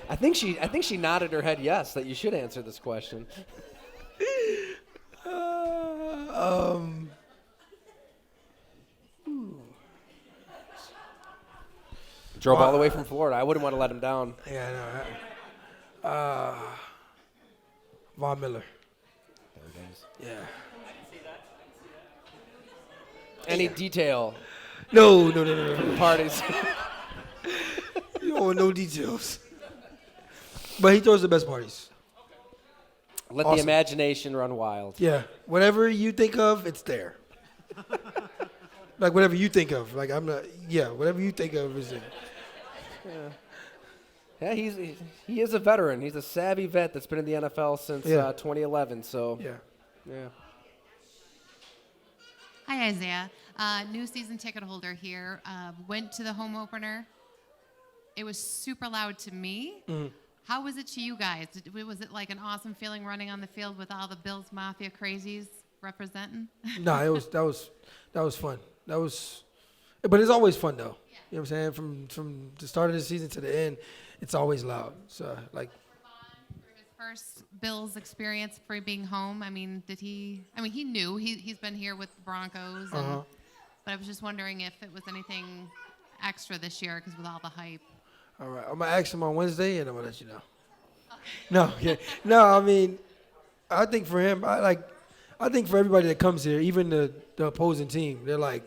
I think she nodded her head yes that you should answer this question. Drove all the way from Florida. I wouldn't want to let him down.
Yeah, I know. Von Miller. Yeah.
Any detail
No.
parties?
You don't want no details. But he throws the best parties.
Let the
Awesome.
imagination run wild.
Yeah. Whatever you think of, it's there. Like whatever you think of. Like I'm not. Yeah. Whatever you think of is there.
Yeah, he is a veteran. He's a savvy vet that's been in the NFL since 2011. So
Yeah.
yeah.
Hi, Isaiah. New season ticket holder here. Went to the home opener. It was super loud to me.
Mm-hmm.
How was it to you guys? Was it like an awesome feeling running on the field with all the Bills Mafia crazies representing?
No, that was fun. But it's always fun though. You know what I'm saying? From the start of the season to the end, it's always loud. So like.
For his first Bills experience for being home, I mean, he knew he's been here with the Broncos, and, but I was just wondering if it was anything extra this year because with all the hype.
All right, I'm gonna ask him on Wednesday, and I'm gonna let you know. No. I mean, I think for him, I think for everybody that comes here, even the opposing team, they're like,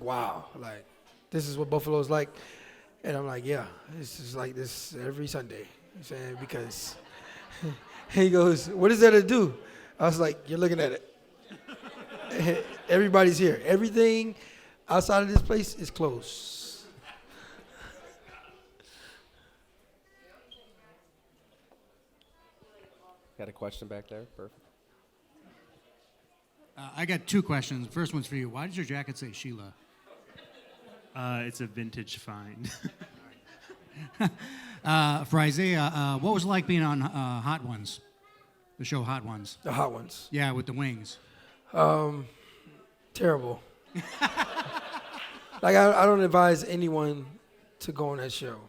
wow, like this is what Buffalo's like, and I'm like, yeah, this is like this every Sunday. You know what I'm saying, because he goes, what is there to do? I was like, you're looking at it. Everybody's here. Everything outside of this place is closed.
Got a question back there? Perfect.
I got two questions. First one's for you. Why does your jacket say Sheila?
It's a vintage find.
For Isaiah, what was it like being on Hot Ones? The show Hot Ones.
The hot ones.
Yeah, with the wings.
Terrible. Like I don't advise anyone to go on that show.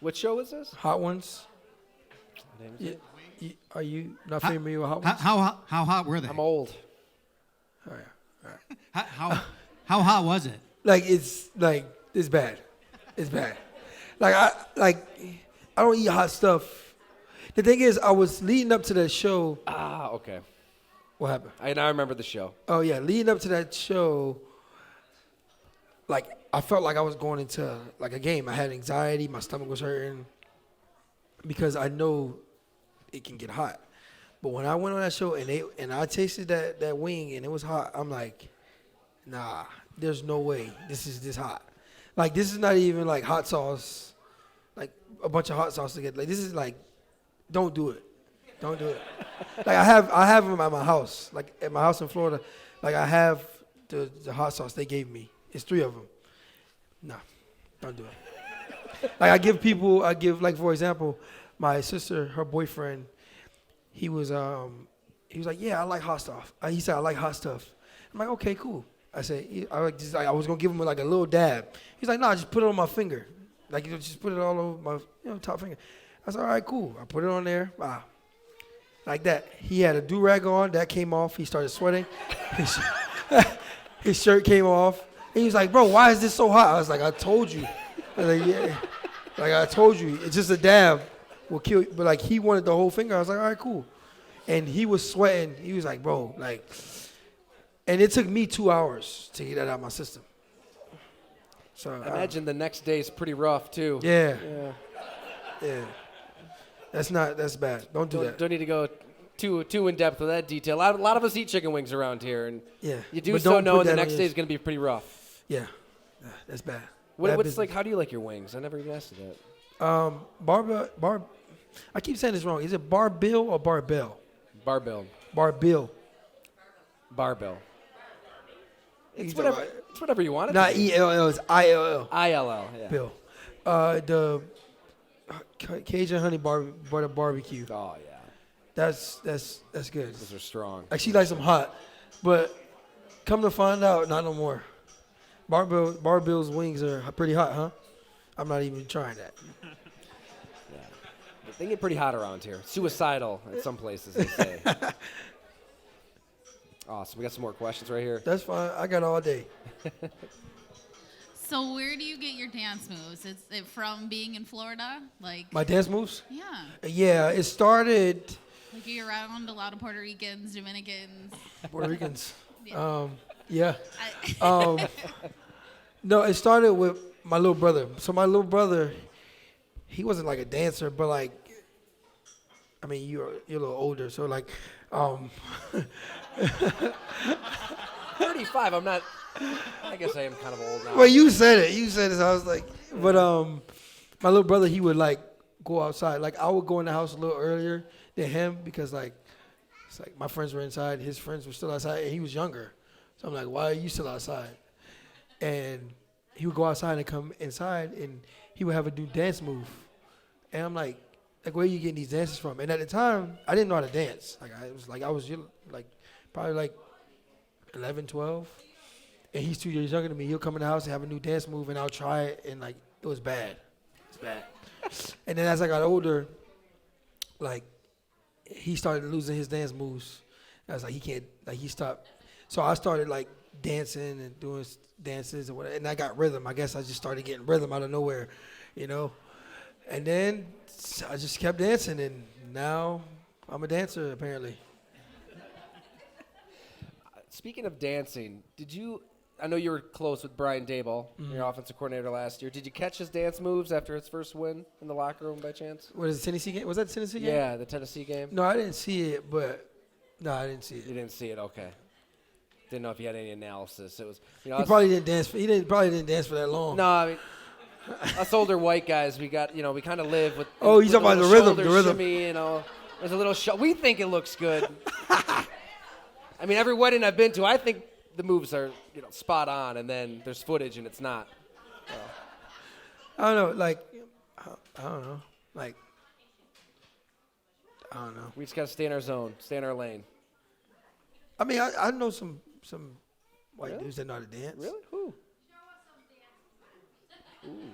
What show is this?
Hot ones. Are you not familiar with hot ones?
How hot were they?
I'm old.
Oh, yeah. All right.
How hot was it?
It's bad. It's bad. I don't eat hot stuff. The thing is, I was leading up to that show.
Ah, okay.
What happened?
I now remember the show.
Oh yeah, leading up to that show, like I felt like I was going into like a game. I had anxiety, my stomach was hurting because I know it can get hot. But when I went on that show and I tasted that wing and it was hot, I'm like, nah, there's no way this is this hot. Like this is not even like hot sauce, like a bunch of hot sauce to get. Like this is like, don't do it. Don't do it. Like I have them at my house. Like at my house in Florida, like I have the hot sauce they gave me. It's 3 of them. Nah, don't do it. Like like for example, my sister, her boyfriend, he was like, yeah, I like hot stuff. He said, I like hot stuff. I'm like, okay, cool. I said, I was gonna give him like a little dab. He's like, nah, just put it on my finger. Like, just put it all over my top finger. I said, all right, cool. I put it on there. Wow. Like that. He had a do-rag on. That came off. He started sweating. His shirt came off. And he was like, bro, why is this so hot? I was like, I told you. I was like, yeah. Like, I told you. It's just a dab will kill you. But, like, he wanted the whole finger. I was like, all right, cool. And he was sweating. He was like, bro, like. And it took me 2 hours to get that out of my system. So
I imagine the next day is pretty rough, too.
Yeah. That's bad. Don't do that.
Don't need to go too in depth with that detail. A lot of us eat chicken wings around here, and you do
But
so
don't
know
put
the
that
next
on
day
yours.
is going to be pretty rough.
Yeah, that's bad.
What's
business.
like? How do you like your wings? I never even asked you that.
I keep saying this wrong. Is it barbell or barbell?
Barbell.
Barbell.
Barbell. It's
You talking
whatever. It's whatever you want it
Not
to be.
ELL, it's ILL.
ILL. Yeah.
Bill. The Cajun honey butter barbecue.
Oh yeah.
That's good.
Those are strong.
Like she likes them hot, but come to find out, not no more. Barbell's wings are pretty hot, huh? I'm not even trying that.
They get pretty hot around here. Suicidal in some places, they say. Awesome. We got some more questions right here.
That's fine. I got all day.
So where do you get your dance moves? Is it from being in Florida? Like
My dance moves?
Yeah.
Yeah, it started.
Like you're around a lot of Puerto Ricans, Dominicans.
Puerto Ricans.
Yeah.
Yeah. No, it started with my little brother. So my little brother, he wasn't like a dancer, but like, I mean, you're a little older, so like,
35. I'm not. I guess I am kind of old now.
Well, you said it. So I was like, but my little brother, he would like go outside. Like I would go in the house a little earlier than him because like, it's like my friends were inside, his friends were still outside, and he was younger. So I'm like, why are you still outside? And he would go outside and come inside, and he would have a new dance move. And I'm like, where are you getting these dances from? And at the time, I didn't know how to dance. I was probably like 11, 12. And he's 2 years younger than me. He'll come in the house and have a new dance move, and I'll try it, and like it was bad. It's bad. And then as I got older, like he started losing his dance moves. I was like, he stopped. So I started like dancing and doing dances and whatever, and I got rhythm. I guess I just started getting rhythm out of nowhere, you know. And then I just kept dancing, and now I'm a dancer apparently.
Speaking of dancing, I know you were close with Brian Daboll, your offensive coordinator last year. Did you catch his dance moves after his first win in the locker room by chance?
What is the Tennessee game? Was that the Tennessee game?
Yeah, the Tennessee game.
No, I didn't see it, but no, I didn't see it.
You didn't see it, okay. Didn't know if you had any analysis. It was,
He probably didn't dance. Probably didn't dance for that long.
No, I mean, us older white guys, we got, we kind of live with.
Oh,
with
you're talking about the rhythm,
shoulder shimmy, there's a little we think it looks good. I mean, every wedding I've been to, I think the moves are, spot on, and then there's footage and it's not. So.
I don't know, like, I don't know, like, I don't know.
We just gotta stay in our zone, stay in our lane.
I mean, I know some white dudes that know how to dance.
Really? Who? Ooh.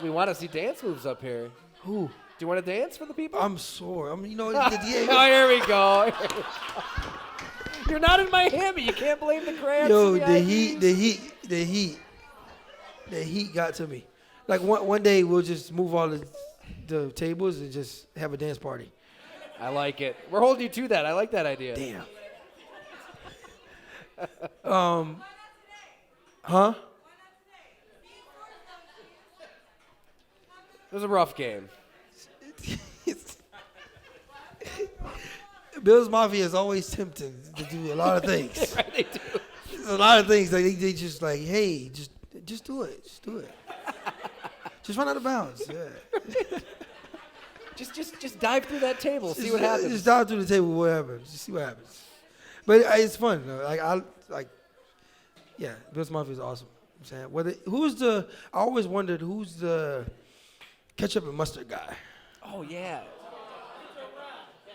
We want to see dance moves up here.
Who?
Do you want to dance for the people?
I'm sore.
Oh, here we go. You're not in Miami. You can't blame the crowds.
Yo, the heat got to me. Like one day we'll just move all the tables and just have a dance party.
I like it. We're holding you to that. I like that idea.
Damn. Huh?
It was a rough game.
Bills Mafia is always tempting to do a lot of things.
Right, they do.
There's a lot of things that they just like, hey, just do it. Just do it. Just run out of bounds. Yeah.
Just dive through that table, see what happens.
Just dive through the table, whatever. Just see what happens. But it's fun. Bills Mafia is awesome. I'm saying, I always wondered who's the ketchup and mustard guy.
Oh, yeah.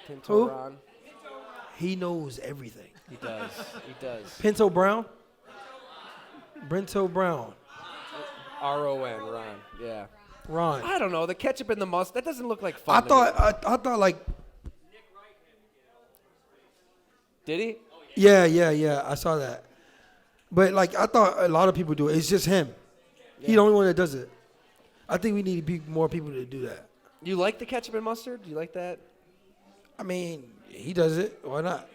Pinto
Who?
Ron.
He knows everything.
He does. He does.
Pinto Brown? Brento Brown.
R-O-N, Ron. Yeah.
Ron.
I don't know. The ketchup and the mustard, that doesn't look like fun.
I
to
thought
me.
like,
Did he?
yeah, I saw that. But like, I thought a lot of people do it. It's just him. He's the only one that does it. I think we need more people to do that.
You like the ketchup and mustard? Do you like that?
I mean, he does it. Why not?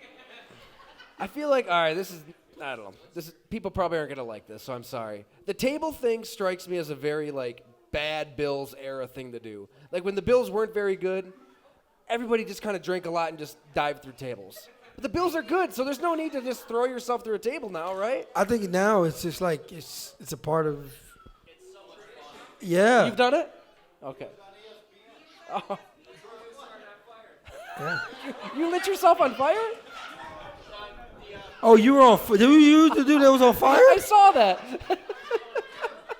I feel like, all right, this is, I don't know. People probably aren't going to like this, so I'm sorry. The table thing strikes me as a very, like, bad Bills era thing to do. Like, when the Bills weren't very good, everybody just kind of drank a lot and just dived through tables. But the Bills are good, so there's no need to just throw yourself through a table now, right?
I think now it's just like, it's a part of, yeah.
You've done it? Okay. Oh.
Yeah.
You lit yourself on fire?
Oh, you were on fire? Did you the dude that was on fire?
I saw that.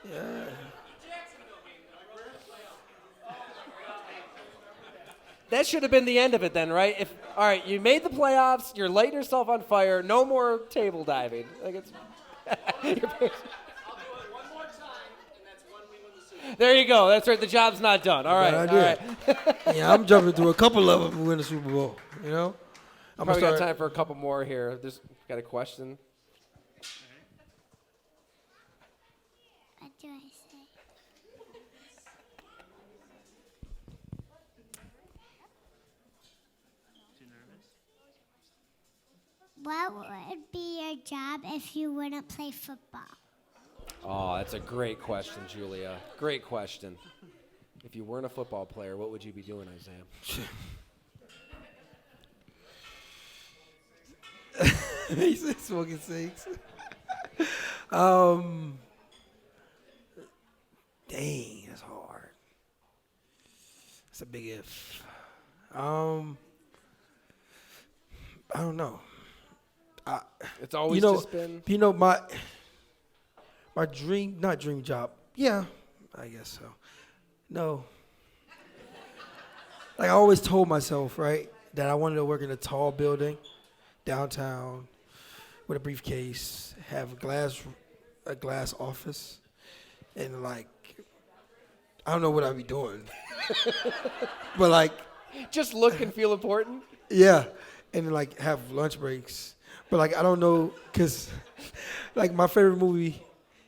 Yeah.
That should have been the end of it then, right? All right, you made the playoffs, you're lighting yourself on fire, no more table diving. Like it's There you go. That's right. The job's not done. All right. All right.
Yeah, I'm jumping through a couple of them to win the Super Bowl. You know. I'm
Probably got time for a couple more here. Just got a question.
What do I say? What would be your job if you wouldn't play football?
Oh, that's a great question, Julia. Great question. If you weren't a football player, what would you be doing, Isaiah?
He's smoking cigs. Dang, that's hard. That's a big if. I don't know.
It's always just been.
You know, my dream, not dream job. Yeah, I guess so. No. Like I always told myself, right, that I wanted to work in a tall building downtown with a briefcase, have a glass office, and like, I don't know what I'd be doing. But like.
Just look and feel important?
Yeah, and like have lunch breaks. But like, I don't know, because like my favorite movie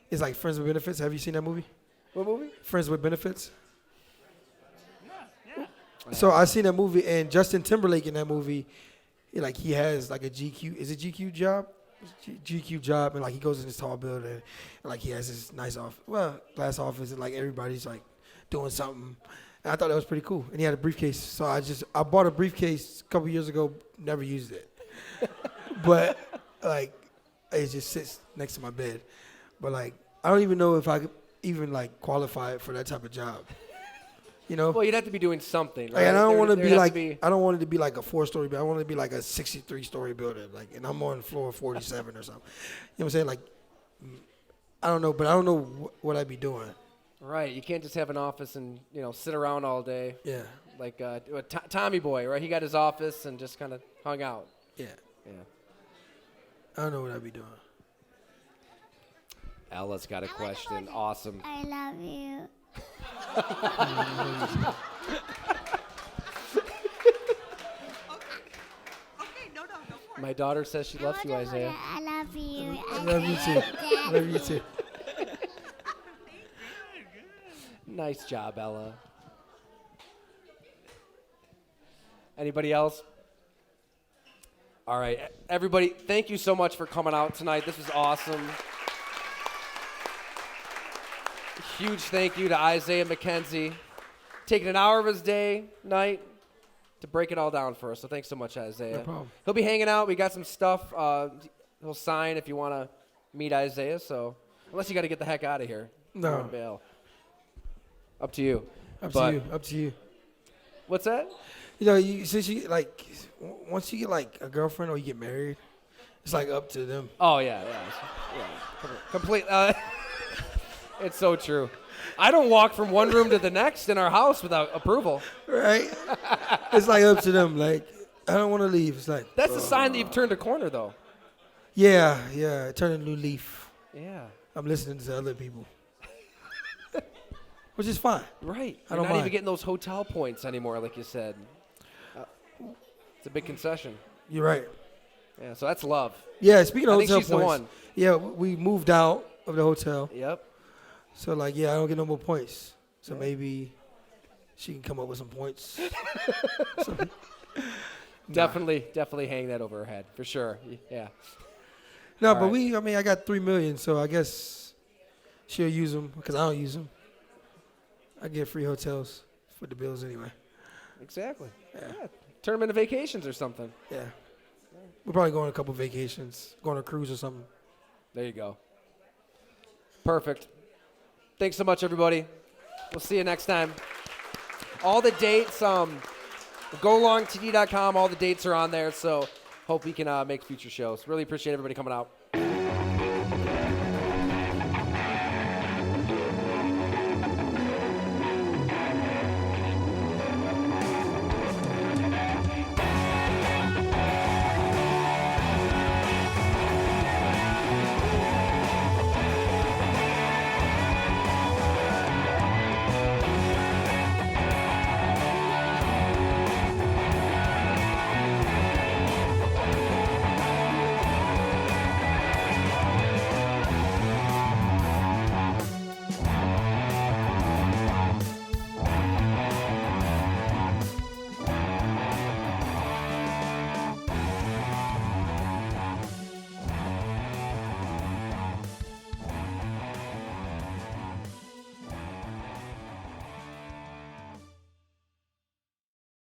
is like Friends with Benefits. Have you seen that movie?
What movie?
Friends with Benefits. Yeah. So I seen that movie, and Justin Timberlake in that movie, he has like a GQ. Is it GQ job? GQ job, and like he goes in this tall building, and like he has this nice glass office, and like everybody's like doing something. And I thought that was pretty cool. And he had a briefcase, so I bought a briefcase a couple years ago, never used it. But like it just sits next to my bed. But like I don't even know if I could even like qualify for that type of job. You know?
Well, you'd have to be doing something, right?
Like, and I don't want to be like
I
don't want it to be like a 4-story building. I want it to be like a 63-story building. Like, and I'm on floor 47 or something. You know what I'm saying? Like, I don't know, but I don't know what I'd be doing.
Right. You can't just have an office and sit around all day.
Yeah.
Like Tommy Boy, right? He got his office and just kind of hung out.
Yeah.
Yeah.
I don't know what I'd be doing.
Ella's got a question. Awesome.
I love you.
My daughter says she loves you, Isaiah.
I love you.
I love you too. I love you too.
Nice job, Ella. Anybody else? All right, everybody, thank you so much for coming out tonight. This was awesome. Huge thank you to Isaiah McKenzie, taking an hour of his night, to break it all down for us. So thanks so much, Isaiah.
No problem.
He'll be hanging out. We got some stuff. He'll sign if you want to meet Isaiah. So unless you got to get the heck out of here.
No.
Bail. Up to you.
Up to you.
What's that?
Since you like, once you get like a girlfriend or you get married, it's like up to them.
Oh yeah. Complete. It's so true. I don't walk from one room to the next in our house without approval.
Right? It's like up to them. Like, I don't want to leave. It's like,
That's a sign that you've turned a corner, though.
yeah. Turn a new leaf.
Yeah.
I'm listening to other people. Which is fine.
Right.
I
You're
don't
not
mind.
even getting those hotel points anymore, like you said. It's a big concession.
You're right.
Yeah, so that's love.
Yeah, speaking of
I think
hotel
she's the
points.
one.
Yeah, we moved out of the hotel.
Yep.
So, like, I don't get no more points. So maybe she can come up with some points.
Definitely hang that over her head, for sure. Yeah.
No,
All
but
right.
I got $3 million, so I guess she'll use them because I don't use them. I get free hotels for the bills anyway.
Exactly. Yeah. Turn them into vacations or something.
Yeah. We're probably going on a couple vacations, going on a cruise or something.
There you go. Perfect. Thanks so much, everybody. We'll see you next time. All the dates, golongtd.com, all the dates are on there, so hope we can make future shows. Really appreciate everybody coming out.